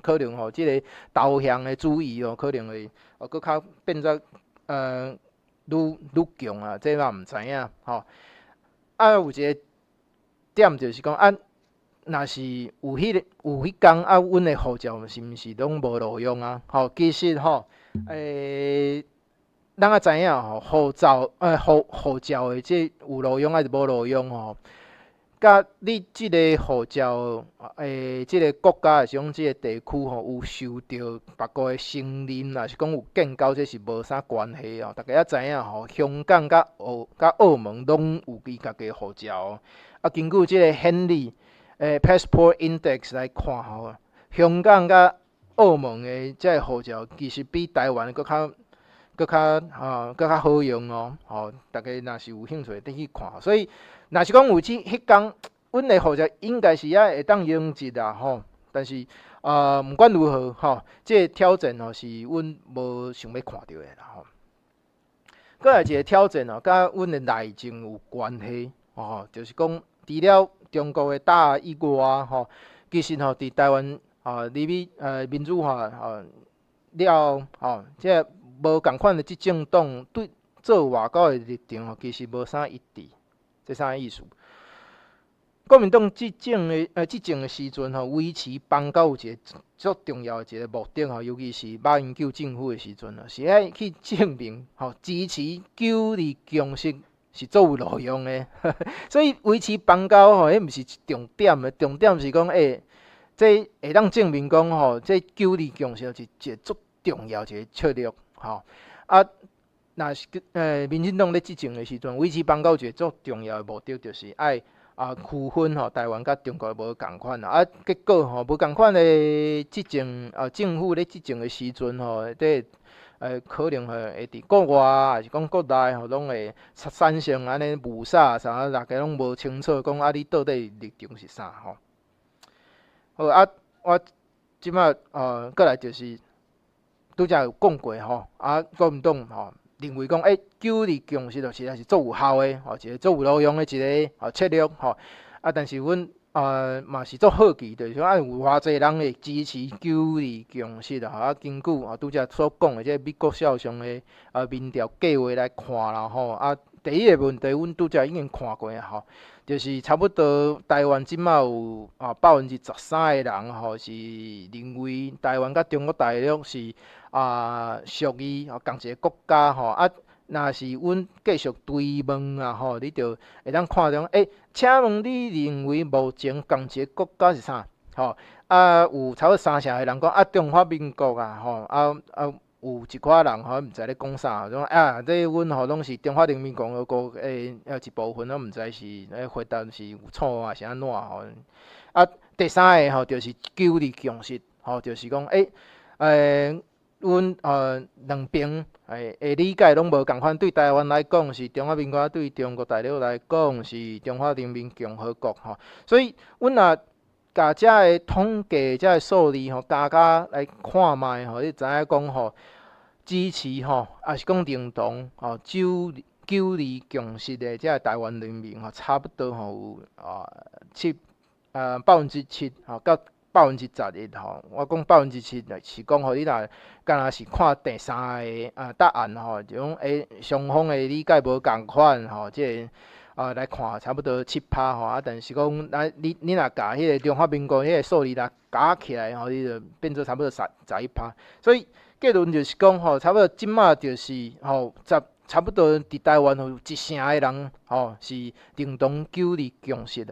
可能即个投降的主义可能会搁较变作愈强这嘛毋知影有一个点就是讲若是有迄工啊，阮的护照是毋是拢无路用啊？其实咱也知影护照的即有路用还是无路用甲你即个护照即个国家是讲即个地区有受到别个的承认，若是讲有建交，这是无啥关系大家也知影香港甲澳门拢有伊家己的护照根据即个显理Passport Index 来看香港甲澳门的即个护照其实比台湾搁较好用大家若是有兴趣得去看。所以若是讲有迄工，阮的护照应该是也会当用一啦但是毋管如何即个挑战是阮无想要看到的啦搁来一个挑战甲阮的内政有关系就是讲除了中国的大以外其实伫台湾民主化了即个无共款的执政党对做外交的立场其实无啥一致，这啥意思？国民党执政的时阵维持邦交有一个足重要的一个目的尤其是马英九政府的时阵是爱去证明支持九二共识是做有路用的所以维持邦交迄毋是重点的，重点是讲这会当证明讲这九二共识是一个足重要一个策略若是民进党咧执政的时阵，维持邦交一个足重要的目的，就是爱区分台湾甲中国无共款结果无共款的执政政府咧执政的时阵可能会伫国外还是讲国内拢会产生安尼误杀啥，大家拢无清楚讲你到底立场是啥好我即摆过来就是拄则有讲过国民党认为讲九二共识实在是足有效的一个足有路用的一个策略但是阮嘛是足好奇，就是说有偌济人会支持九二共识根据拄则所讲的即美国首相的民调计划来看啦第一个问题阮拄则已经看过就是差不多台湾即摆有13%的人是认为台湾甲中国大陆是属于同一个国家若是阮继续追问你就会当看到请问你认为目前同一个国家是啥有差不多30%的人讲中华民国有一寡人毋知咧讲啥，讲这阮拢是中华人民共和国一部分，毋知是回答是有错是安怎第三个就是九二共识就是讲阮两边的理解拢无共款，对台湾来讲是中华民国，对中国大陆来讲是中华人民共和国所以阮甲遮个统计遮个数字加来看卖你知影讲支持也是讲认同九二共识的遮个台湾人民差不多有7%到11%我讲7%是讲你若敢若是看第三个答案就讲双方的理解无共款即个来看差不多7%但是讲你若甲迄个中华民国迄个数字若加起来你就变做差不多11%所以结论就是讲差不多即马就是差不多伫台湾有1成的人是认同九二共识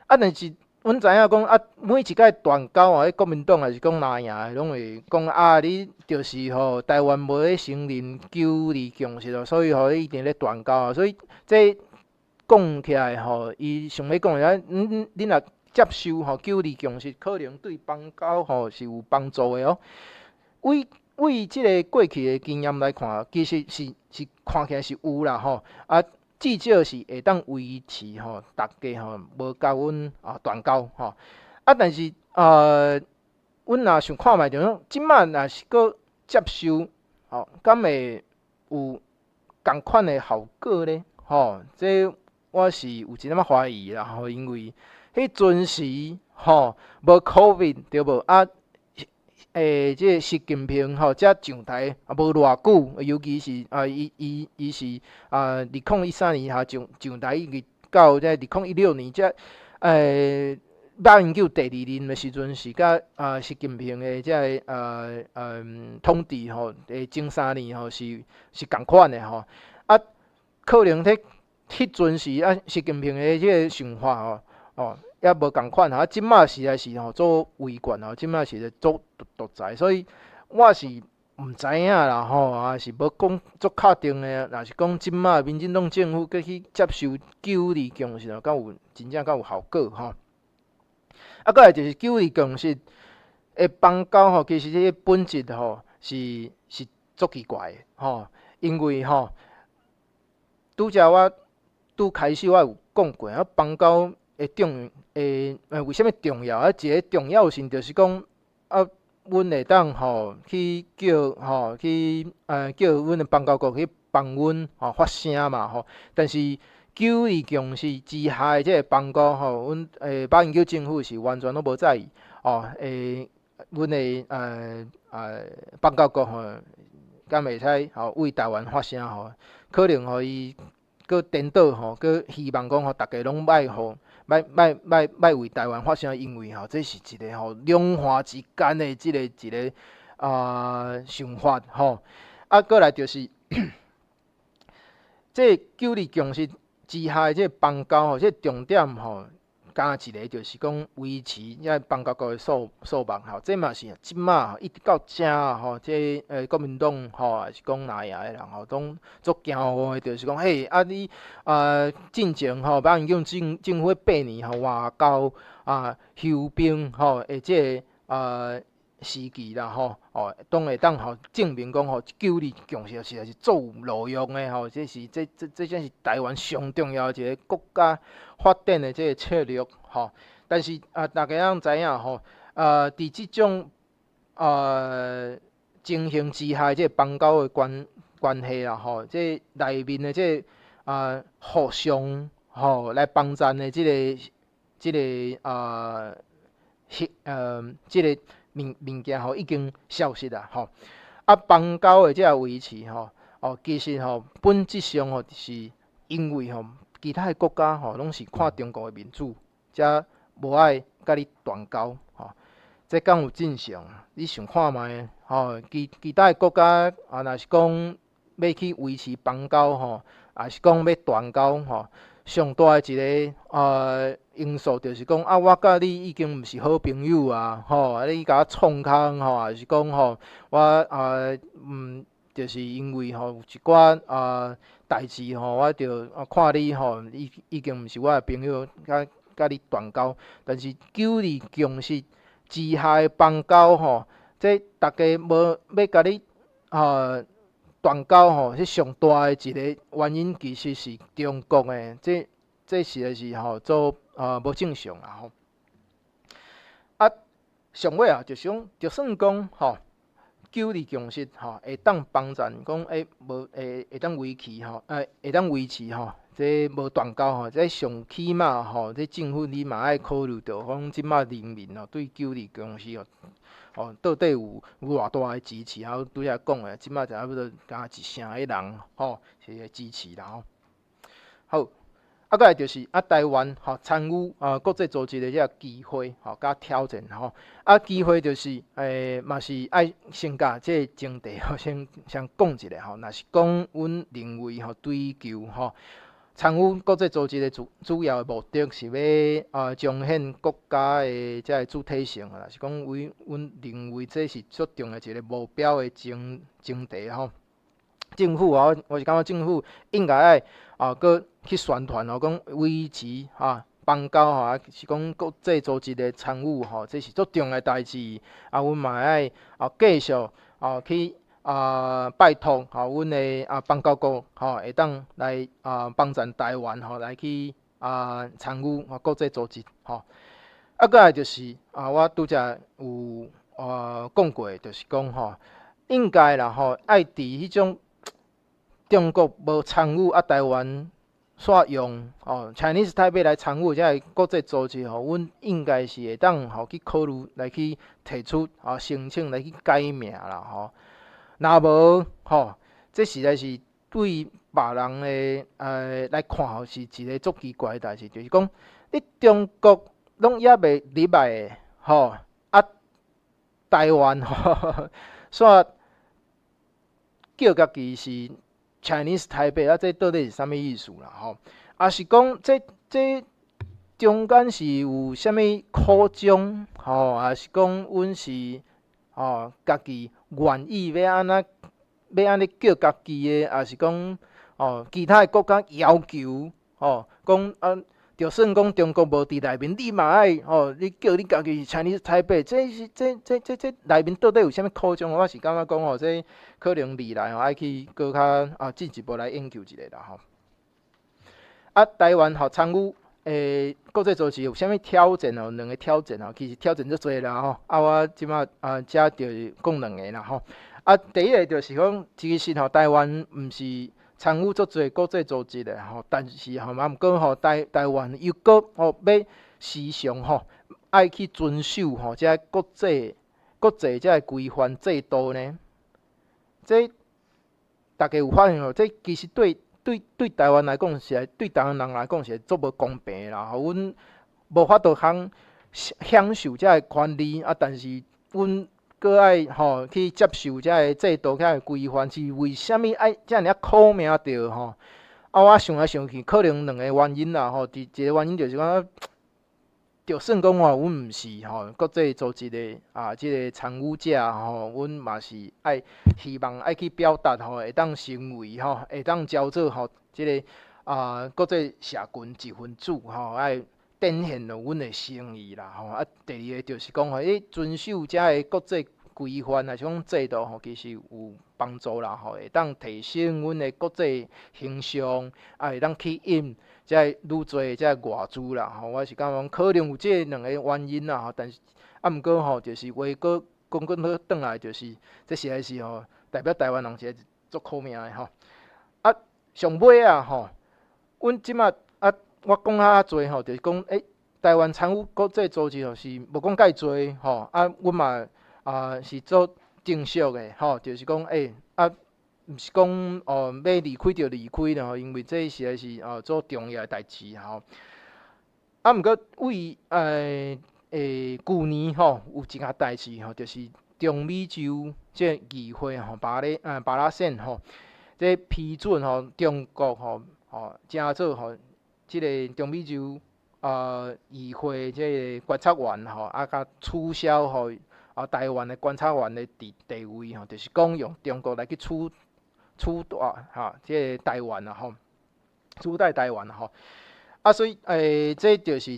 但是阮知影讲每一届断交国民党还是讲哪样拢会讲你就是台湾无咧承认九二共识所以你一定咧断交所以这讲起来伊想要讲你若接受九二共识，可能对邦交是有帮助的为即个过去的经验来看，其实是看起来是有啦至少是会当维持大家无甲阮断交但是阮若想看卖着即摆若是搁接受敢会有共款的效果咧这我是有一点仔怀疑啦因为迄阵时无 COVID 对无即个习近平才上台无偌久，尤其是伊是2013年上台，一直到2016年才马英九第二任的时阵是甲习近平的这统治吼，前3年吼是共款的吼，可能迄阵时习近平的这个想法也无共款即马实在是做威权即马是做独裁，所以我是毋知影啦也是无讲足确定的。若是讲即马民进党政府去接受九二共识，真正有效果搁来就是九二共识的邦交其实这个本质是足奇怪的因为拄开始我有讲过邦交为什么重要？一个重要性就是讲阮会当去叫阮的邦交国去帮阮发声嘛但是九二共识之下的这个邦交阮马英九政府是完全都无在意阮的邦交国敢会使为台湾发声可能伊搁颠倒搁希望讲大家拢莫为台湾发声，因为这是一个两岸之间的一个想法搁来就是这九二共识之下的这邦交这重点加一个就是讲维持这邦交国的数目这嘛是即马一直到遮这国民党还是讲哪样的人拢足骄傲的，就是讲嘿你进前马英九政府8年外交休兵的这个时期啦当会当证明讲九二共识实在是足有路用的这真是台湾上重要的一个国家发展的这个策略但是大家拢知影伫即种情形之下，这邦交的关系啦这内面的这互相来帮衬的这个这个物件已经消失啦邦交的这个维持其实本质上是因为其他的国家拢是看中国的民主，才无爱甲你断交这敢有正常？你想看觅其他的国家若是讲要去维持邦交还是讲要断交上大的一个因素就是讲我甲你已经毋是好朋友你甲我创空还是讲我就是因为有一寡代志我着看你已经毋是我的朋友，甲你断交。但是九二共识之下的邦交这大家无要甲你断交这上大的一个原因其实是中国的，这实在是做无正常啦上尾就是讲，就算讲九二共识会当帮衬讲无会当维持会当维持这无断交这上起码这政府你嘛爱考虑到讲即马人民对九二共识到底有偌大的支持，拄则讲的即马差不多加1成的人是会支持啦好。再来就是台湾参与国际组织的这个机会甲挑战机会就是嘛是爱先甲这个前提先讲一下若是讲阮认为追求参与国际组织的主要的目的是要彰显国家的这个主体性是讲阮认为这是最重要一个目标的前提政府我是感觉政府应该爱搁去宣传讲维持邦交是讲国际组织的参与这是足重要的代志阮嘛爱继续去拜托阮的邦交国会当来帮衬台湾来去参与国际组织再来就是我拄则有讲过，就是讲应该啦爱伫迄种中国无参与台湾煞用Chinese Taipei 来参与这个国际组织阮应该是会当去考虑来去提出申请来去改名啦若无这实在是对别人的来看是一个足奇怪的代志，就是讲你中国拢也袂入来诶，吼啊，台湾吼，煞叫家己是 Chinese 台北啊，这到底是啥物意思啦？吼，啊是讲这中间是有啥物苦衷？吼，啊是讲阮是家己愿意要安尼叫家己诶，啊是讲其他诶国家要求讲就算讲中国无伫内面，你嘛爱你叫你家己 Chinese 台北，这内面到底有啥物苦衷？我是感觉讲这可能未来爱去搁较进一步来研究一下啦吼。啊，台湾参与国际组织有啥物挑战两个挑战其实挑战足多啦吼。我即马遮就讲两个啦吼。第一个就是讲，其实台湾毋是参与足侪国际组织的但是毋过台湾又搁要时常爱去遵守这国际这规范制度呢。这大家有发现这其实对台湾来讲对台湾人来讲是足无公平啦。阮无法度享受这权利但是阮搁爱去接受这制度、这规范，是为虾米爱遮尔苦命着我想来想去，可能两个原因啦第一个原因就是讲，就算讲阮毋是国际组织的即个参与者阮嘛是希望爱去表达会当成为会当交做即个国际社群一份子爱展现了阮的诚意啦第二个就是讲遵守遮个国际规范是讲制度其实有帮助啦会当提升阮的国际形象会当吸引遮愈侪遮外资啦我是感觉可能有这两个原因啦但是毋过就是话搁讲转来就是这实在是代表台湾人是足苦命的上尾阮即马我讲较侪就是讲台湾参与国际组织是无讲介侪阮嘛是做正式的就是讲毋是讲要离开就离开啦因为这实在是做重要的代志毋过为去年有一件代志就是中美洲这议会巴拉县这批准中国正做即个中美洲议会这个观察员甲取消台湾的观察员的地位就是讲用中国来去取代这个台湾取代台湾所以这就是一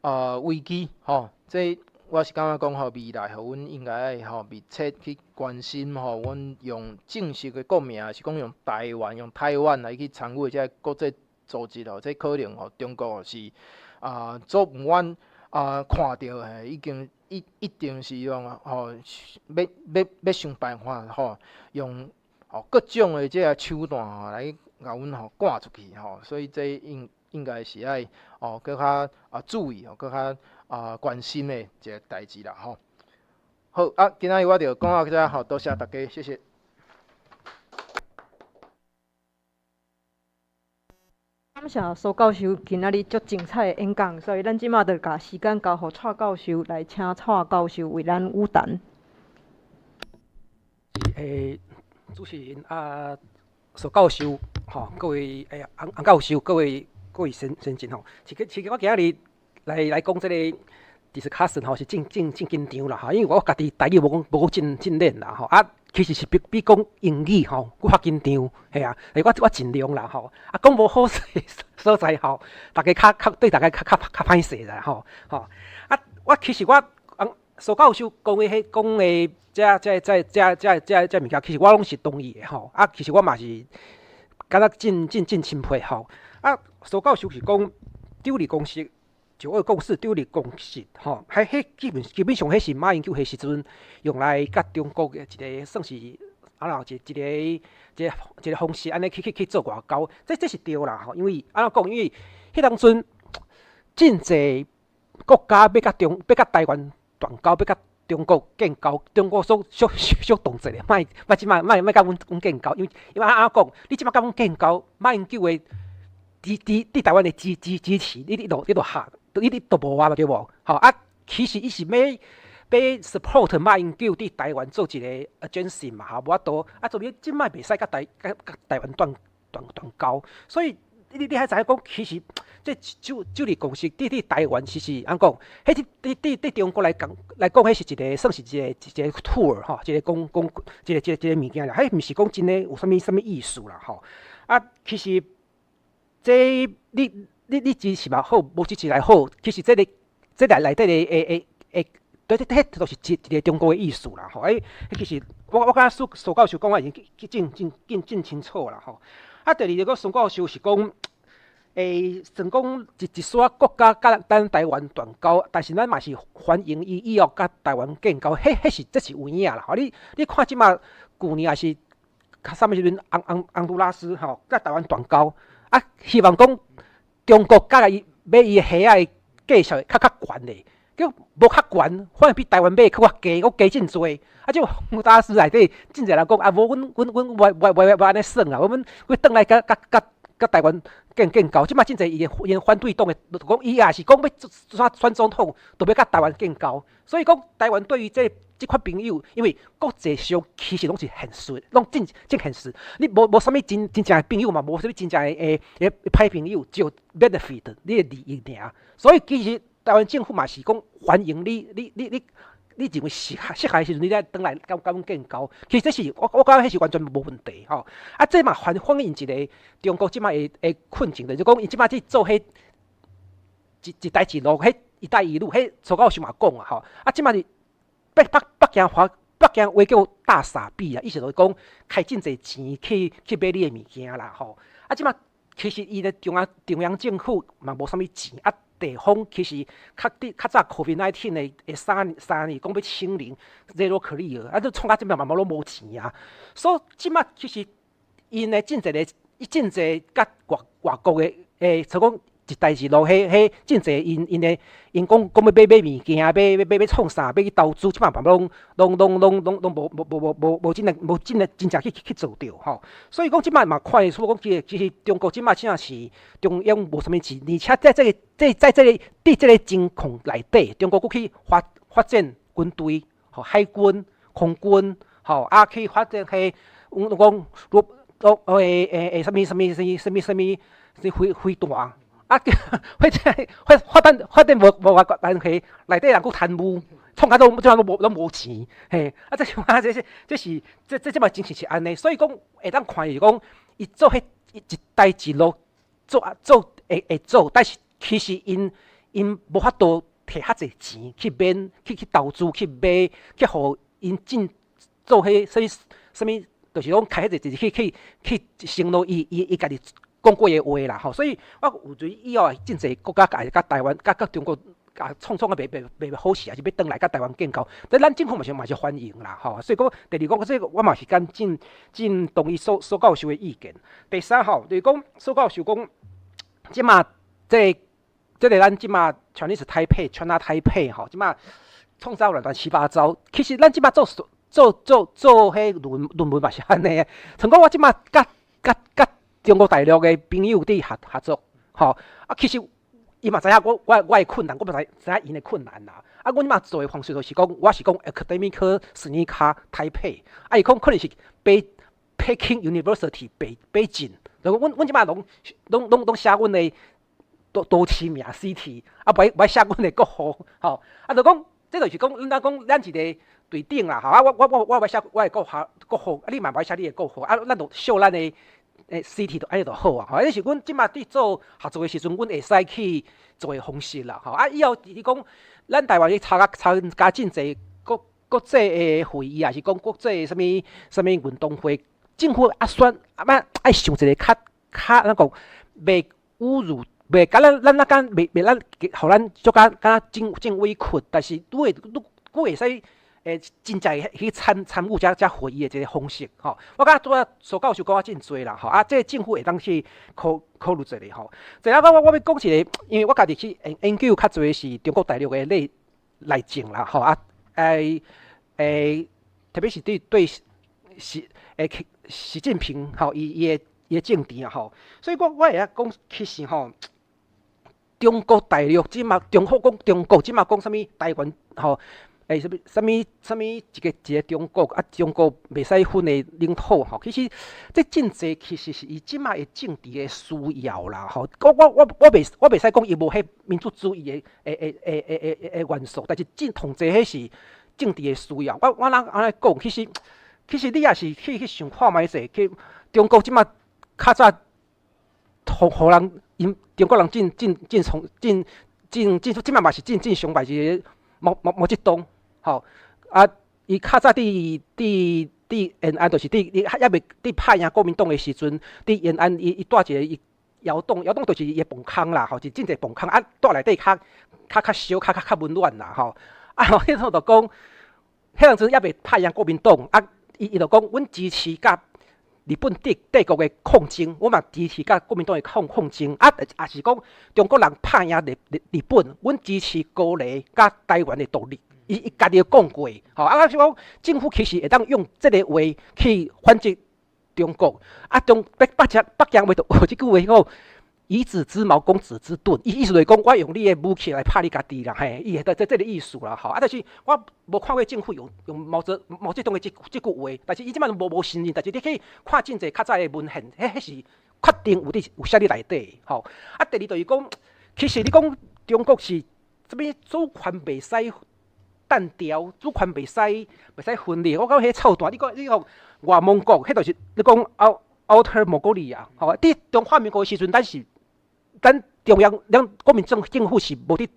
个危机这我是感觉讲未来阮应该密切去关心阮用正式的国名是讲用台湾来去参与这国际组织这可能中国是做毋愿看到一定是用要想办法用各种的这个手段来甲阮赶出去所以这应该是爱搁较注意搁较关心的一个代志啦好今仔日我就讲到这多谢大家谢谢。感谢苏教授今仔日足精彩的演讲，所以咱即马就把时间交予蔡教授，来请蔡教授为咱舞谈。主持人苏教授各位洪教授，各位先进其实我今仔日来讲这个 discussion 是正紧张啦因为我家己台语无讲真练啦其实是比讲英语佫较紧张，我尽量啦讲无好势所在大家对大家较歹势啦我其实苏教授讲的这物件，其实我拢是同意的其实我嘛是感觉真钦佩苏教授是讲丢离公式。9·2共识、丢离公式，迄基本上迄是马英九迄时阵用来甲中国的一个算是一个方式，安尼去做外交，这是对啦因为安怎讲？因为迄当阵真侪国家要甲台湾断交，要甲中国建交，中国所动作咧，即摆莫甲阮建交，因为安怎讲？你即摆甲阮建交，马英九的伫台湾的支持，你都下。你都无啊嘛对无？吼啊，其实伊是要 support 马英九伫台湾做一个 agency 嘛，无法度啊，做咩即摆袂使甲台湾断交，所以你还知影讲，其实这就利公司伫台湾其实安讲，迄伫中国来讲，迄是一个算是一个 tour 吼，一个讲一个物件啦，迄毋是讲真诶有啥物意思啦吼。啊，其实这你支持嘛好，无支持来好，其实这内底诶。对，迄都是一个中国的意思啦，吼！其实我感觉苏教授讲话已经真清楚啦，吼！啊，第二个苏教授是讲，算讲一撮国家甲咱台湾断交，但是咱嘛是欢迎伊以后甲台湾建交，这是有影啦，吼！你看即马去年也是，啥物时阵洪都拉斯吼甲台湾断交，啊，希望讲中国甲伊买伊虾仔的价钱较悬咧。叫无较悬，反而比台湾买较加真多。啊，即洪都拉斯内底真侪人讲啊，无阮安尼算啊，阮转来甲台湾建交。即马真侪因反对党诶，讲伊也是讲要选总统，都要甲台湾建交。所以讲台湾对于即款朋友，因为国际上其实拢是现实，拢真现实。你无啥物真正诶朋友嘛，无啥物真正诶歹朋友，只有 benefit 你诶利益尔。所以其实。台湾政府嘛是讲欢迎你认为适合的时阵，你再转来甲阮建交。其实这是我感觉迄是完全无问题吼。啊，这嘛反映一个中国即马的困境，就是讲伊即马去做迄一带一路，迄一带一路，迄苏教授嘛讲啊吼。啊，即马是北京话叫大傻逼啊，意思就是讲开真侪钱去买你的物件啦吼。啊，即马其实伊的中央政府嘛无啥物钱啊。地方其实较早 COVID-19 的三年讲要清零 zero clear， 啊，都创到即摆嘛拢无钱啊。所以即摆其实因的真侪甲外国的像讲一带一路，迄真侪因讲要买物件，要创啥，要去投资，即摆嘛拢无真正去做着吼。所以讲即摆嘛看得出讲，其实中国即摆真正是中央无啥物钱，而且在这个情况内底，中国佫去发展军队、吼海军、空军，吼啊去发展迄讲什么飞弹。啊，发展无外国人去内底人佫贪污，创甲拢无钱，嘿！啊，这即摆真是安尼，所以讲会当看是讲，伊做迄一带一路做会做，但是其实因无法度摕遐济钱去免去投资去买去互因真做迄什物，就是讲开遐济钱去承诺伊家己。讲过的话啦，吼，所以我有觉以后真侪国家甲台湾、甲中国、甲创啊，袂好势，还是要转来甲台湾建交，但咱政府嘛是欢迎啦，吼。所以讲，第二讲，这我嘛是真同意苏教授的意见。第三吼，就是讲苏教授讲，即马这个咱即马全力是台配，全拉台配吼，即马创造乱七八糟。其实咱即马做迄论文嘛是安尼，像讲我即马甲中国大陆的朋友伫合作，吼啊，其实伊嘛知影我的困难，我嘛知影因的困难啦。啊，阮嘛做的方式就是讲，我是讲 academic sneaker 台配，啊，伊讲可能是Peking University 北京，就阮即马拢写阮的都市名 city， 啊，袂写阮的国号，吼啊，就讲这就是讲，咱一个对顶啦，吼啊，我袂写我的国号，啊，你嘛袂写你的国号，啊，咱就秀咱的。CT 就安尼就好啊，吼！迄是阮即马伫做合作的时阵，阮会使去做的方式啦，吼！啊，以后伊讲，咱台湾去参加真侪国际的会议，也是讲国际什么运动会，政府爱想一个较咱讲，袂侮辱，袂甲咱袂咱，互咱做敢真委屈，但是佫会使。真正去参与遮会议的一个方式，吼，我感觉拄仔苏教授讲啊真侪啦，吼，啊，这个政府会当去考虑一下，吼。再啊，我要讲一个，因为我家己去研究较侪是中国大陆的内政啦，吼啊，特别是对习近平吼伊的政治啊，吼，所以我会晓讲，其实吼，中国大陆即马中国即马讲啥物台湾吼？啥物一个中国啊，中国袂使分的领土吼。其实这真济其实是伊即马的政治的需要啦吼。我袂使讲伊无迄民族主义的元素，但是同齐迄是政治的需要。我安尼讲，其实你也是去想看觅者，去中国即马较早，互人因中国人即马嘛是真崇拜一个毛泽东。吼啊！伊较早伫延安，就是伫还未拍赢国民党的时阵，伫延安伊带一个伊窑洞就是伊的饭坑啦，吼，是真侪饭坑啊，带内底较烧较温暖啦，吼啊，迄阵就讲，迄阵阵还未拍赢国民党啊，伊就讲，阮支持甲日本帝国的抗争，我嘛支持甲国民党的抗争啊，也是讲中国人拍赢日本，阮支持高丽甲台湾的独立。伊家己讲过，吼啊！是讲政府其实会当用即个话去反击中国，啊，北京话有即句话讲“以子之矛攻子之盾”，意思就是讲我用你的武器来拍你家己啦，嘿，伊会这个意思啦，吼啊！但是我无看过政府用毛泽东的即句话，但是伊即摆无承认，但是你去看真济较早的文献，迄是确定有写伫内底，吼啊！第二就是讲，其实你讲中国是什物主权袂使。单调，主权袂使分裂。我讲迄臭蛋，你讲外蒙古，迄就是你讲Outer Mongolia， 吼，伫中华民国时阵，咱中央国民政府是无去，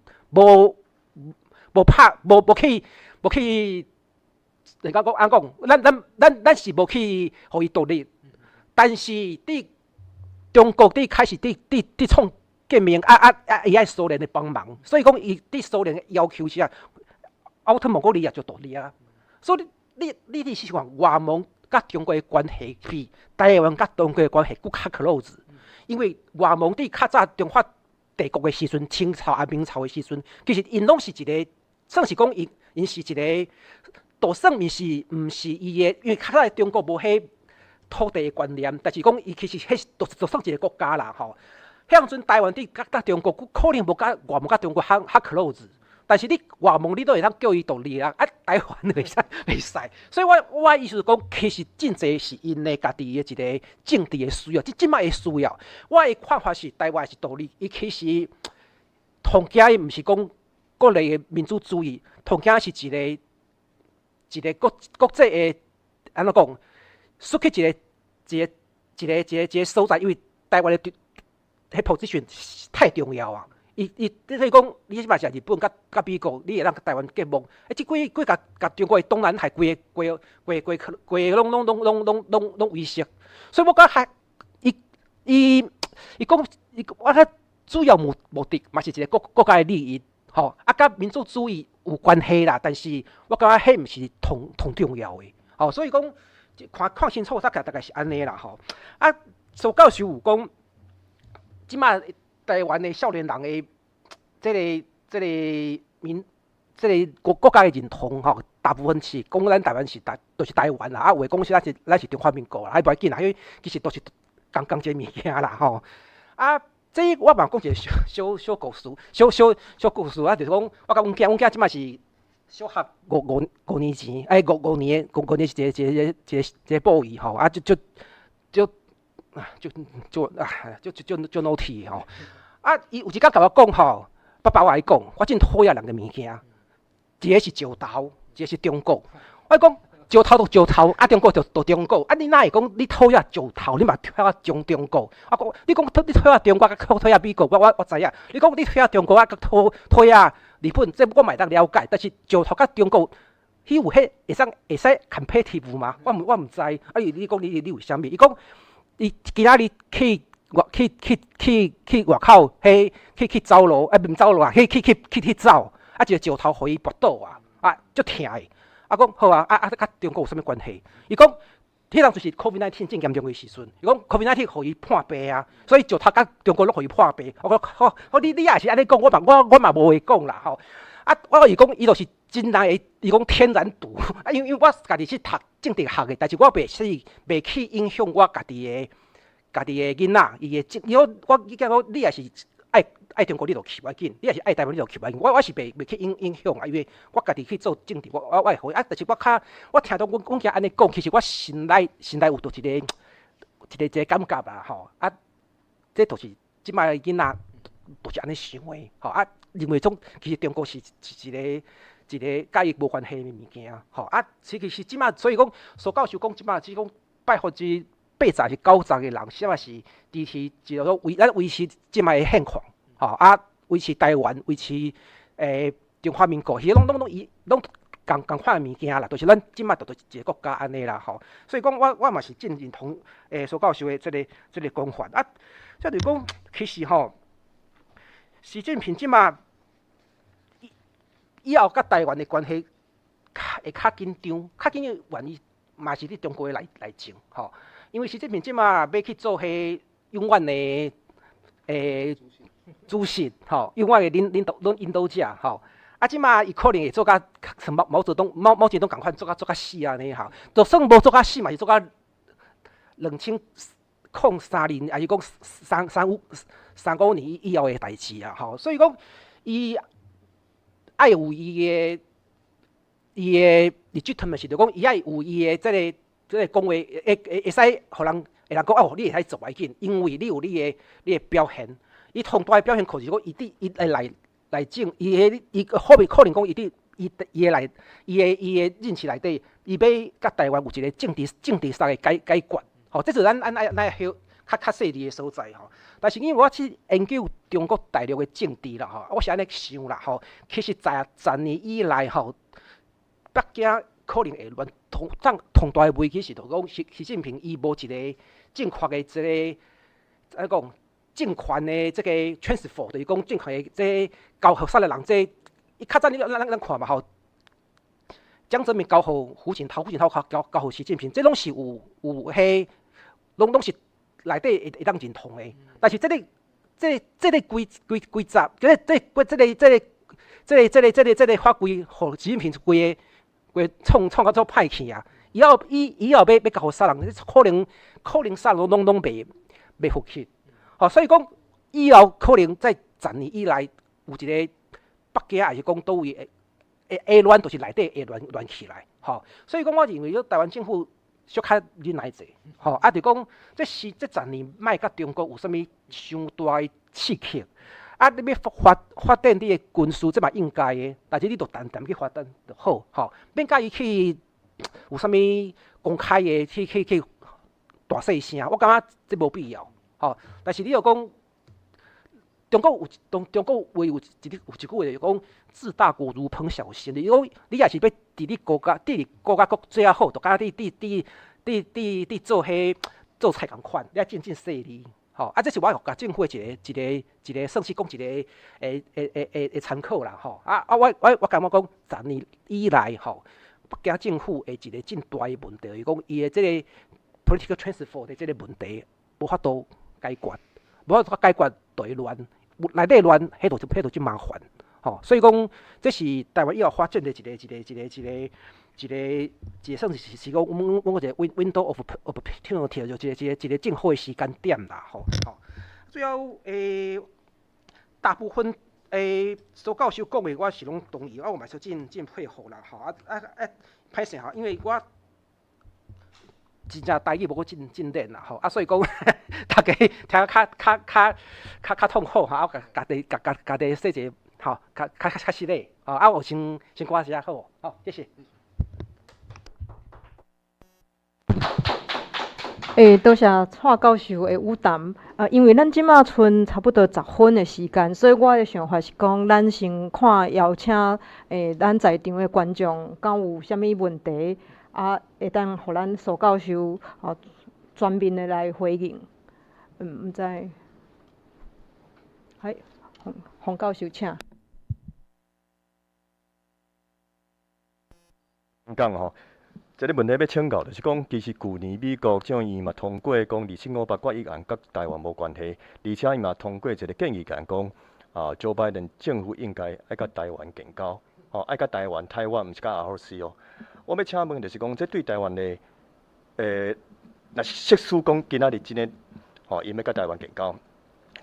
人家讲安讲，咱是无去互伊独立，但是伫中国伫开始伫创革命伊爱苏联的帮忙，所以讲伊伫苏联的要求下。奥特蒙古利亚就独立啊，所以你是讲外蒙甲中国的关系比台湾甲中国的关系更较 close， 因为外蒙伫较早中华帝国的时阵，清朝啊明朝的时阵，其实因拢是一个，算是讲因是一个，就算毋是伊的，因为较早中国无迄土地的观念，但是讲伊其实迄就算一个国家啦吼。迄阵台湾伫甲中国可能无甲外蒙甲中国较 close。但是你外蒙你都会当叫伊独立啊，台湾袂使，所以我意思是讲，其实真侪是因的家己的一个政治的需要，即摆的需要。我的看法是，台湾是独立，伊其实统惊伊毋是讲国内的民主主义，统惊是一个国际的安怎讲，失去一个所在，因为台湾的迄 position 太重要啊。伊所以讲，你即摆是日本甲美国，你会当台湾结盟，即几甲中国的东南海规个拢威胁，所以我讲还伊讲我睇主要目的嘛是一个国家的利益，吼啊，甲民族主义有关系啦，但是我感觉迄毋是同重要的，吼，所以讲看清楚大概是安尼啦，吼啊，苏教授有讲，即摆。台湾的少年人的这个国家的认同吼，大部分是讲咱台湾是都是台湾啦，啊，话讲是咱是中华民国啦，还袂要紧啦，因为其实都是同一个物件啦，吼啊，这我嘛讲一个小故事，小故事啊，就是讲我甲阮囝即摆是小学五年前，五年是一个报语吼，啊就 naughty 吼，啊，伊有一天甲我讲吼，爸爸我来讲，我真讨厌两个物件，一个是石头，一个是中国。我讲石头就石头，啊中国就中国，啊你哪会讲你讨厌石头，你嘛讨厌中国？我讲你讲你讨厌中国，甲讨厌美国，我知影。你讲你讨厌中国，啊甲讨厌日本，这我嘛会当了解。但是石头甲中国，迄有迄会使 competitive 吗？我毋知。啊你讲你为虾米？伊讲。伊今仔日去外口，去走路，毋走路啊，去走，啊一个石头互伊搏倒啊，足疼诶。啊讲好啊，甲中国有啥物关系？伊讲，迄阵就是 COVID-19 正严重诶时阵，伊讲 COVID-19 互伊破病啊，所以石头甲中国拢互伊破病。我讲好，你也是安尼讲，我嘛无话讲啦吼。啊，我是讲伊就是真难诶，伊讲天然毒啊，因为我家己是读政治学诶，但是我袂去影响我家己诶囡仔，伊我你也是爱中国你就去袂紧，你若是爱台湾你就去袂紧。我是袂去影响啊，因为我家己去做政治，我会好啊。但是我听到阮囝安尼讲，其实我心内有着一个感觉啦，吼啊，这就是即摆囡仔就是安尼想的，吼啊，认为种其实中国是一个甲伊无关系的物件，吼啊，其实即摆所以讲苏教授讲即摆只讲80%是90%的人，什么是支持，就是咱维持即摆的现况，吼啊，维持台湾，维持中华民国，其实拢共款的物件啦，就是咱即摆就是一个国家安尼啦，吼。所以讲我嘛是真认同苏教授的即个讲法啊。即就是讲，其实吼，习近平即摆以后甲台湾的关系会较紧张，较紧的原因嘛是伫中国的内政，吼。因为习近平即摆要去做迄永远的主席，吼，永远的领导者，吼。啊，即摆伊可能会做甲像毛泽东共款做甲死安尼，吼。就算无做甲死嘛，是做甲2003年，还是讲35年以后的代志啊，吼。所以讲，伊爱有伊的 legitimacy， 就讲伊爱有伊的即个讲话，会使互人讲哦，你会使做袂紧，因为你有你的表现。伊同大的表现，可是讲伊来整，伊可能讲伊的任期内底，伊要甲台湾有一个政治上的解决。吼，这是咱爱较细腻的所在吼。但是因为我去研究中国大陆的政治啦吼，我是安尼想啦吼。其实10年以来吼，北京可能会乱同大的危机是就讲习近平伊无一个正确的怎讲政权的这个 transfer， 就是讲政权的这交互啥个人，这伊较早咱看嘛吼。江泽民交互胡锦涛交互习近平，这拢是有迄，拢是内底会当认同的。但是这个规则，这个法规，互习近平规创到做歹去啊！以后要交互啥人，可能啥人拢袂服气。吼，所以讲以后可能在10年以来，有一个北京还是讲倒位会乱，就是内底会乱起来，吼。所以讲，我认为台湾政府小较忍耐者，吼。啊，就讲这10年莫甲中国有啥物伤大的刺激，啊，你要发展你的军事，这嘛应该的，但是你着淡淡去发展就好，吼。免甲伊去有啥物公开的去大细声，我感觉这无必要，吼。但是你要讲。中国话有一句话就是讲，治大国如烹小鲜。就是讲，你也是要伫你国家最啊好，就甲你做做菜共款，你要真细腻。吼，啊，这是我国家政府的一个算是讲一个诶参考啦。吼，我感觉讲10年以来，吼，北京政府的一个真大的问题，就是讲伊的这个 political transfer 的这个问题无法度解决，无法度解决就会乱。内底乱，迄就真麻烦，吼。所以讲，这是台湾以后发展的一个算是讲，我们一个 window of opportunity， 就一个正好的时间点啦，吼。最后大部分苏教授讲的，我是拢同意，我嘛是真配合啦，吼。歹势吼，因为我。真正台语无真练啦，吼啊，所以讲大家听较痛苦哈，我家己说一个吼，较实例，啊，我先讲一下好，好，谢谢。多谢蔡教授的有谈。因为咱即马剩差不多10分的时间，所以我的想法是讲，咱先看邀请咱在场的观众，敢有啥物问题？会当互咱苏教授全面的来回应。毋知，洪教授请。讲吼，这个问题要请教，就是讲，其实去年美国将伊嘛通过讲2588议案，甲台湾无关系，而且伊嘛通过一个建议，讲，Joe Biden 政府应该爱甲台湾建交，爱甲台湾，毋是甲ROC哦。我要请问，就是讲，这对台湾的，若设使讲今仔日真诶，伊要甲台湾建交，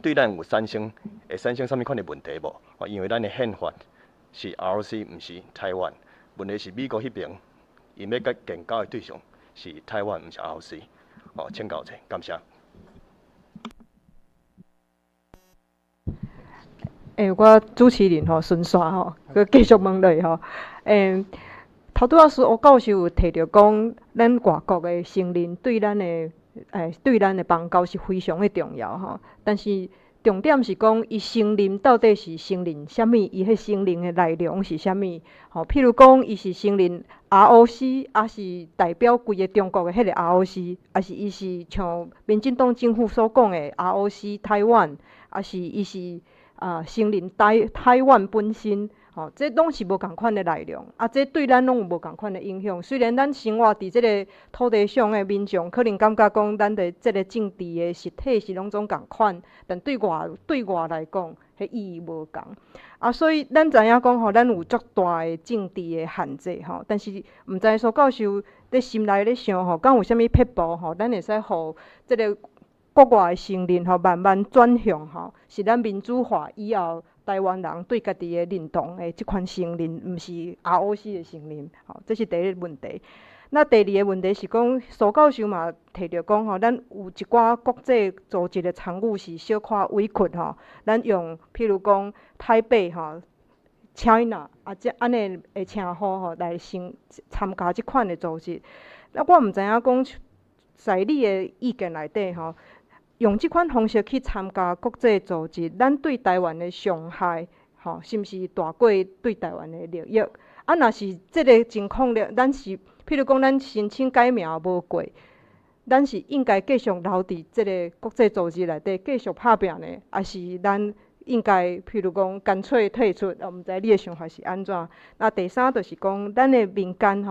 对咱有会产生啥物款的问题无？因为咱的宪法是 ROC， 毋是台湾。问题是美国迄边，因要甲建交的对象是台湾，毋是 ROC。请教者，感谢。我主持人顺续佮继续问落吼。头拄仔吴教授有提到讲，咱外国的成人对咱的邦交是非常的重要吼。但是重点是讲，伊承认到底是承认啥物？伊迄承认的内容是啥物？譬如讲，伊是承认 ROC， 还是代表规个中国的迄个 ROC， 还是伊是像民进党政府所讲的 ROC 台湾，还是伊是承认台湾本身？这拢是无共款的内容，这对咱拢有无共款的影响。虽然咱生活伫即个土地上的民众，可能感觉讲咱的即个政治的实体是拢总共款，但对外来讲，迄意义无共。所以咱知影讲咱有足大的政治的限制但是毋知苏教授咧心内咧想敢有啥物撇步咱会使互即个国外的成人慢慢转向是咱民主化以后。台湾人对家己的认同的即款承认，毋是 ROC 的承认，这是第一个问题。那第二个问题是讲，苏教授嘛提到讲咱有一寡国际组织的参与是小可委屈咱用譬如讲台北China 安尼的称呼来参加即款的组织。那我毋知影讲，在你的意见内底用即款方式去参加国际组织，咱对台湾的伤害，是毋是大过对台湾的利益？若是即个情况咧，咱是譬如讲，咱申请改名无过，咱是应该继续留伫即个国际组织内底继续拍拼呢，还是咱应该譬如讲干脆退出？毋知你的想法是安怎？那第三就是讲，咱的民间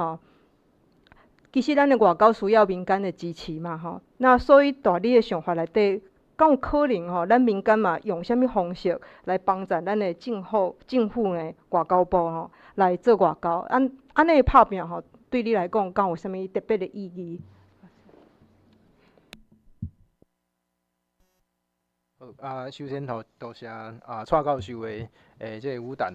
其实咱的外交需要民间的支持嘛那所以在你的想法内底，敢有可能咱民间嘛用啥物方式来帮助咱的政府的外交部来做外交？安尼拍拼对你来讲，敢有啥物特别的意义？好首先多谢蔡教授的即个舞弹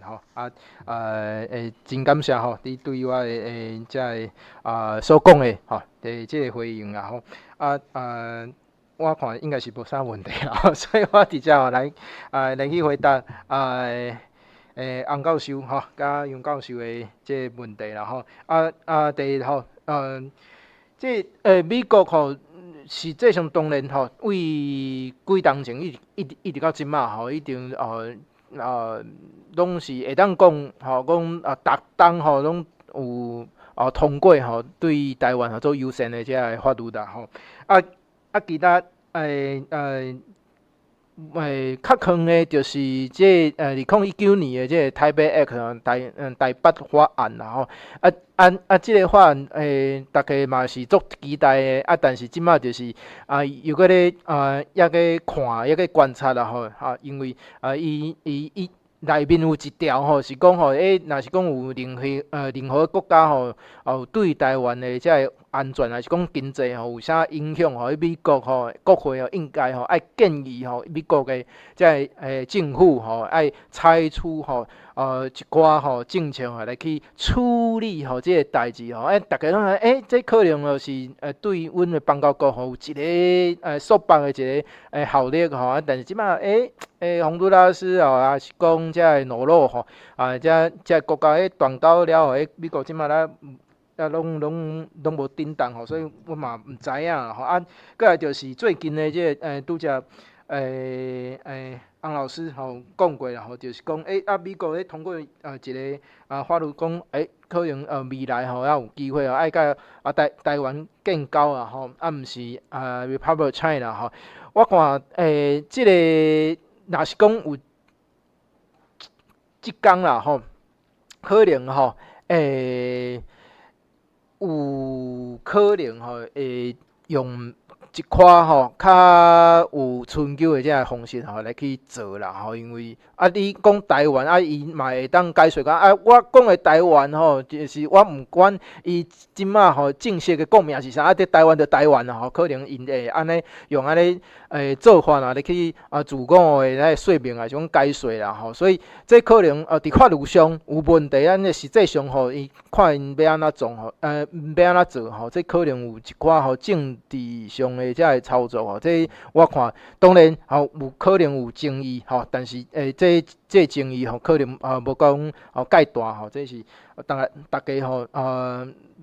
真感谢你对我的即个所讲的即个回应我看应该是无啥问题所以我直接来去回答洪教授甲杨教授的即个问题啦第一即美国实际上当然为几当前一直到即马一定拢是会当讲讲逐当拢有通过对台湾做优先的即个法律啦其他较坑的就是即2019年的即个台北 Act 台北法案啦即个法案大家嘛是足期待的但是即马就是又搁咧抑搁看抑搁观察啦因为伊内面有一条是讲若是讲有任何国家对台湾的即个安全还是讲经济有啥影响美国国会应该爱建议美国的即个政府爱采取一寡政策来去处理即个代志大家拢这可能就是对阮的邦交国有一个束缚的一个效力但是即马洪都拉斯也是讲即个挪罗即国家断交了后美国即马拢无震动所以我嘛毋知影搁来就是最近的即个拄则洪老师讲过啦就是讲美国咧通过一个法律讲可能未来也有机会爱甲台湾建交毋是Republic China 我看即个若是讲有即工啦可能有可能会用一块吼较有春秋的这个方式吼来去做啦吼，因为你讲台湾伊嘛会当解说讲我讲的台湾吼，就是我毋管伊即马吼正式的讲名是啥，台湾就台湾吼，可能因会安尼用安尼做法来去自我的来说明啊，是讲解说啦吼，所以这可能伫法律上有问题，咱实际上吼伊看因要安怎做吼，要安怎做吼，这可能有一寡吼政治上的这个操作吼，这我看当然有可能有争议吼，但是这争议吼可能无讲介大吼，这是大家吼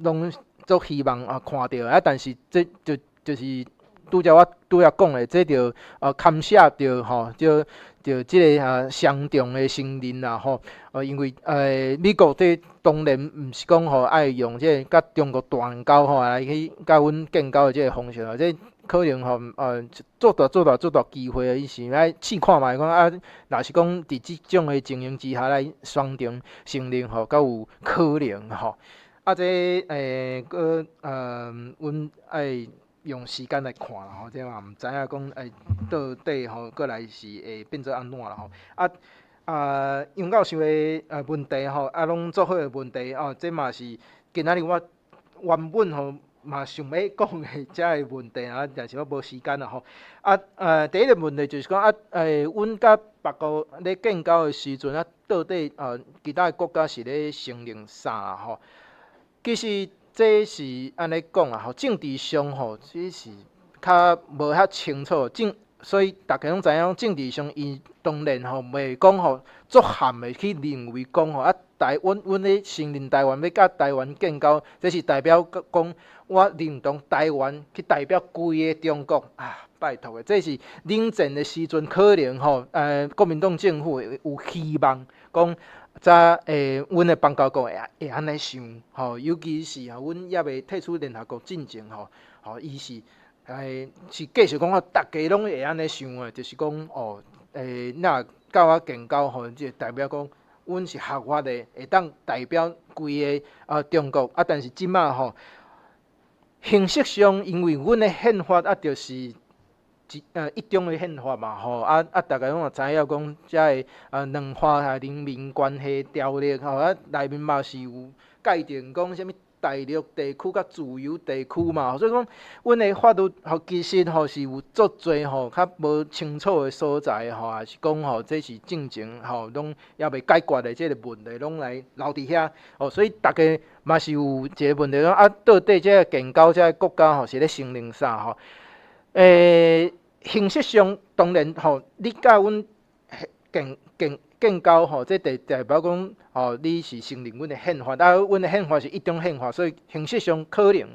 拢足希望看到但是这就是拄则我讲的，这着牵涉着吼，即个上重的承认啦吼，因为美国这当然毋是讲吼爱用这甲中国断交吼来去甲阮建交的这个方式啊，这可能吼做大机会，伊是来试看觅讲若是讲伫即种的情形之下来双重承认吼，敢有可能吼。这阮爱用时间来看啦吼，这嘛毋知影讲到底吼，过来是会变做安怎啦吼。杨教授的问题吼，拢做好的问题这嘛是今仔日我原本吼嘛想要讲的遮个问题但是我无时间啦吼。第一个问题就是讲阮甲别国咧建交的时阵到底其他的国家是咧承认啥啦吼？其实这是安尼讲啦吼，政治上吼，只是较无遐清楚，所以大家拢知影，政治上伊当然吼袂讲吼足含的去认为讲吼阮咧承认台湾要甲台湾建交，这是代表讲我认同台湾去代表规个中国拜托的，这是冷战的时阵可能吼国民党政府有希望讲。阮的邦交国会安尼想吼，尤其是阮也未退出联合国进前吼，伊是是继续讲大家拢会安尼想的，就是讲那甲我建交吼，就代表讲阮是合法的，会当代表规个中国但是即马吼，形式上因为阮的宪法就是一中的宪法嘛吼，大家拢也知影讲，遮个两华人民关系条例吼，内面嘛是有界定讲啥物大陆地区甲自由地区嘛，所以讲，阮的法律其实是有足侪较无清楚的所在也是讲这是进前拢也未解决的这个问题，拢来留伫遐所以大家嘛是有一个问题讲到底这个建交这个国家是咧承认啥形式上当然你甲阮建交这代表讲你是承认阮的宪法，阮的宪法是一中宪法，所以形式上可能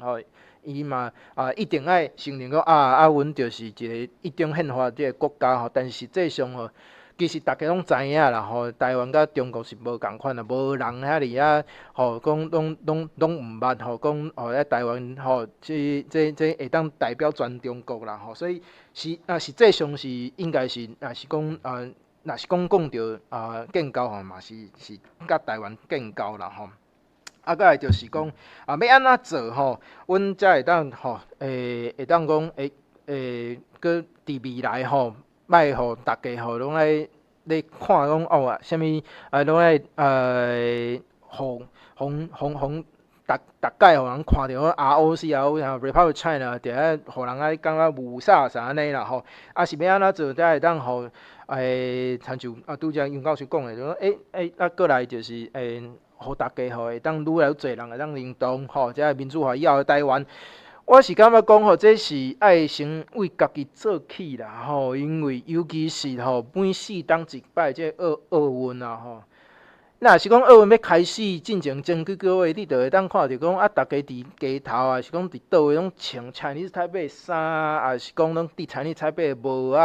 伊嘛一定爱承认讲阮就是一个一中宪法这个国家但是实际上其实大家拢知影啦台湾甲中国是无共款无人遐尔讲拢毋捌讲台湾这会当代表全中国啦所以实际上是应该是是讲若是讲到建交嘛是甲台湾建交啦再来就是讲要安怎做阮才会当会当讲搁伫未来莫互大家拢来看讲啥物拢来互大概互人看到ROC Republic China 伫遐互人感觉无啥安尼啦是要安怎做才会当互亲像拄则杨教授讲的，就讲过来就是互大家会当愈来愈侪人会当认同这个民主化以后的台湾。我是感觉讲这是爱先为家己做起啦因为尤其是每4当一摆这奥运若是讲奥运要开始进前前几个月，你就会当看到讲大家伫街头是讲伫倒位拢穿Chinese台北的衫是讲拢伫Chinese台北的帽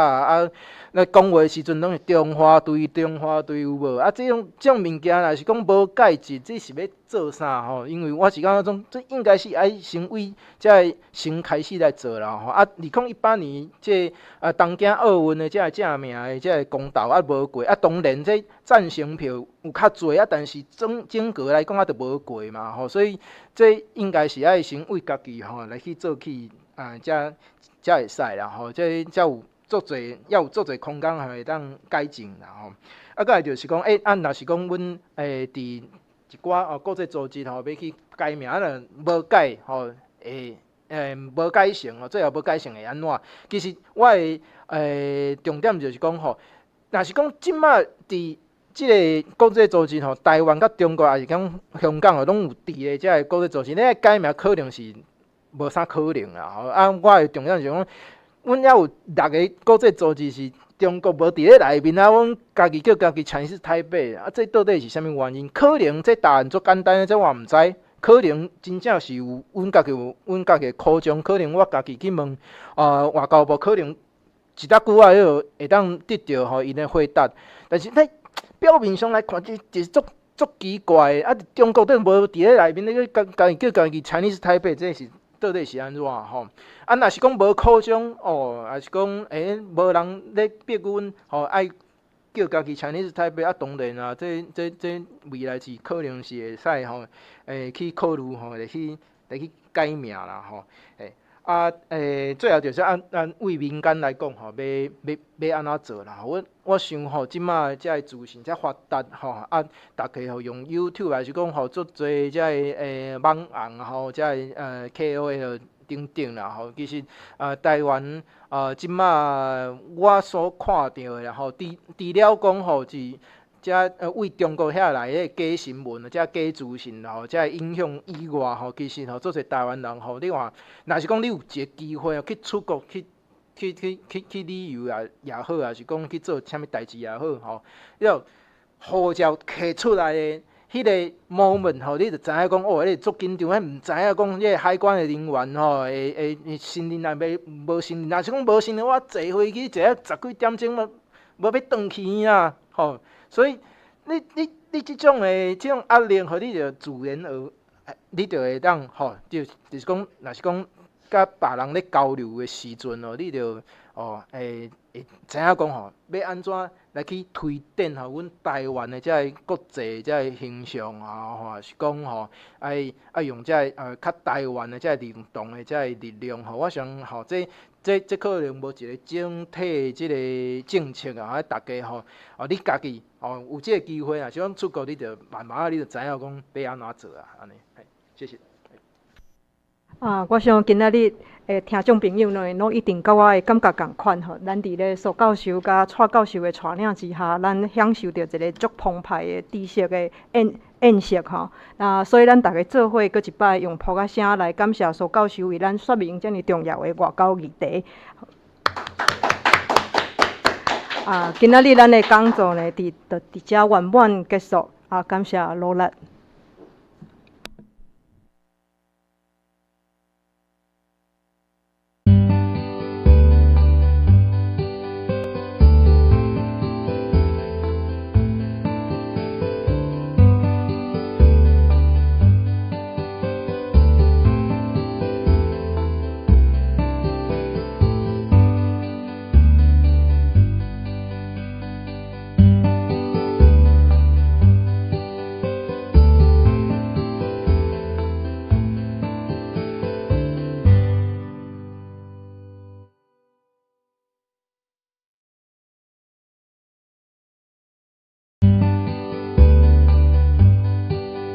来讲话的时阵拢是中华队有无这种物件若是讲无介质，这是要做啥因为我是感觉种这应该是爱先为才先开始来做啦2018年这东京奥运的这个正名的这个公投无过当然这赞成票有较侪但是整个来讲就无过嘛所以这应该是爱先为家己来去做起才会使啦吼，这才有足侪，也有足侪空间会当改进啦吼。啊，再来就是讲，若是讲阮伫一寡国际组织吼，要去改名，若无改吼，无改成吼，最后无改成会安怎？其实我的重点就是讲吼，若是讲即马伫即个国际组织吼，台湾甲中国也是讲香港吼，拢有伫咧即个国际组织，你爱改名可能是无啥可能啦吼。啊，我的重点就是讲，阮还有6个国际组织是中国无伫咧内面啊，阮家己叫家己Chinese台北啊，这到底是啥物原因？可能这答案足简单的，这我毋知。可能真正是有阮家己的苦衷，可能我家己去问外交部，可能一搭久啊，会当得到吼因的回答。但是咱表面上来看，就是足奇怪的。啊，中国都无伫咧内面，你家己叫家己Chinese台北，这是到底是安怎吼？啊，若是讲无苦衷还是讲无人咧逼阮爱叫家己Chinese台北啊，当然啊，这未来是可能是会使去考虑来去改名啦最后就是为民间来讲要安怎做啦？我想即马遮个资讯遮发达大家用 YouTube 还是讲足侪遮个网红遮个KOL 等等啦其实台湾即马我所看到的除了讲是遮为中国遐来的假新闻遮假资讯遮影响以外其实足侪台湾人你看，若是讲你有一个机会去出国去旅游也好，还是讲去做啥物代志也好要护照摕出来的迄个 moment 你就知影讲迄个足紧张，毋知影讲迄个海关的人员会信任也无信任，若是讲无信任，我坐飞机坐啊10几点钟无要转去啊所以你即种压力，你就自然你就会当就是讲，若是讲甲别人咧交流的时阵你就会知影讲要安怎来去推展阮台湾的遮个国际遮个形象还是讲爱用遮个较台湾的遮个灵动的遮个力量我想这可能无一个整体的即个政策大家你家己有即个机会是讲出国，你就慢慢你就知影讲要安怎做安尼。谢谢。我想今仔日听众朋友呢，拢一定甲我的感觉共款咱伫咧苏教授甲蔡教授的带领之下，咱享受到一个足澎湃的知识的宴席所以咱大家做伙搁一摆用噗仔声来感谢苏教授为咱说明遮尔重要的外交议题。今仔日咱的讲座呢，伫遮圆满结束感谢努力。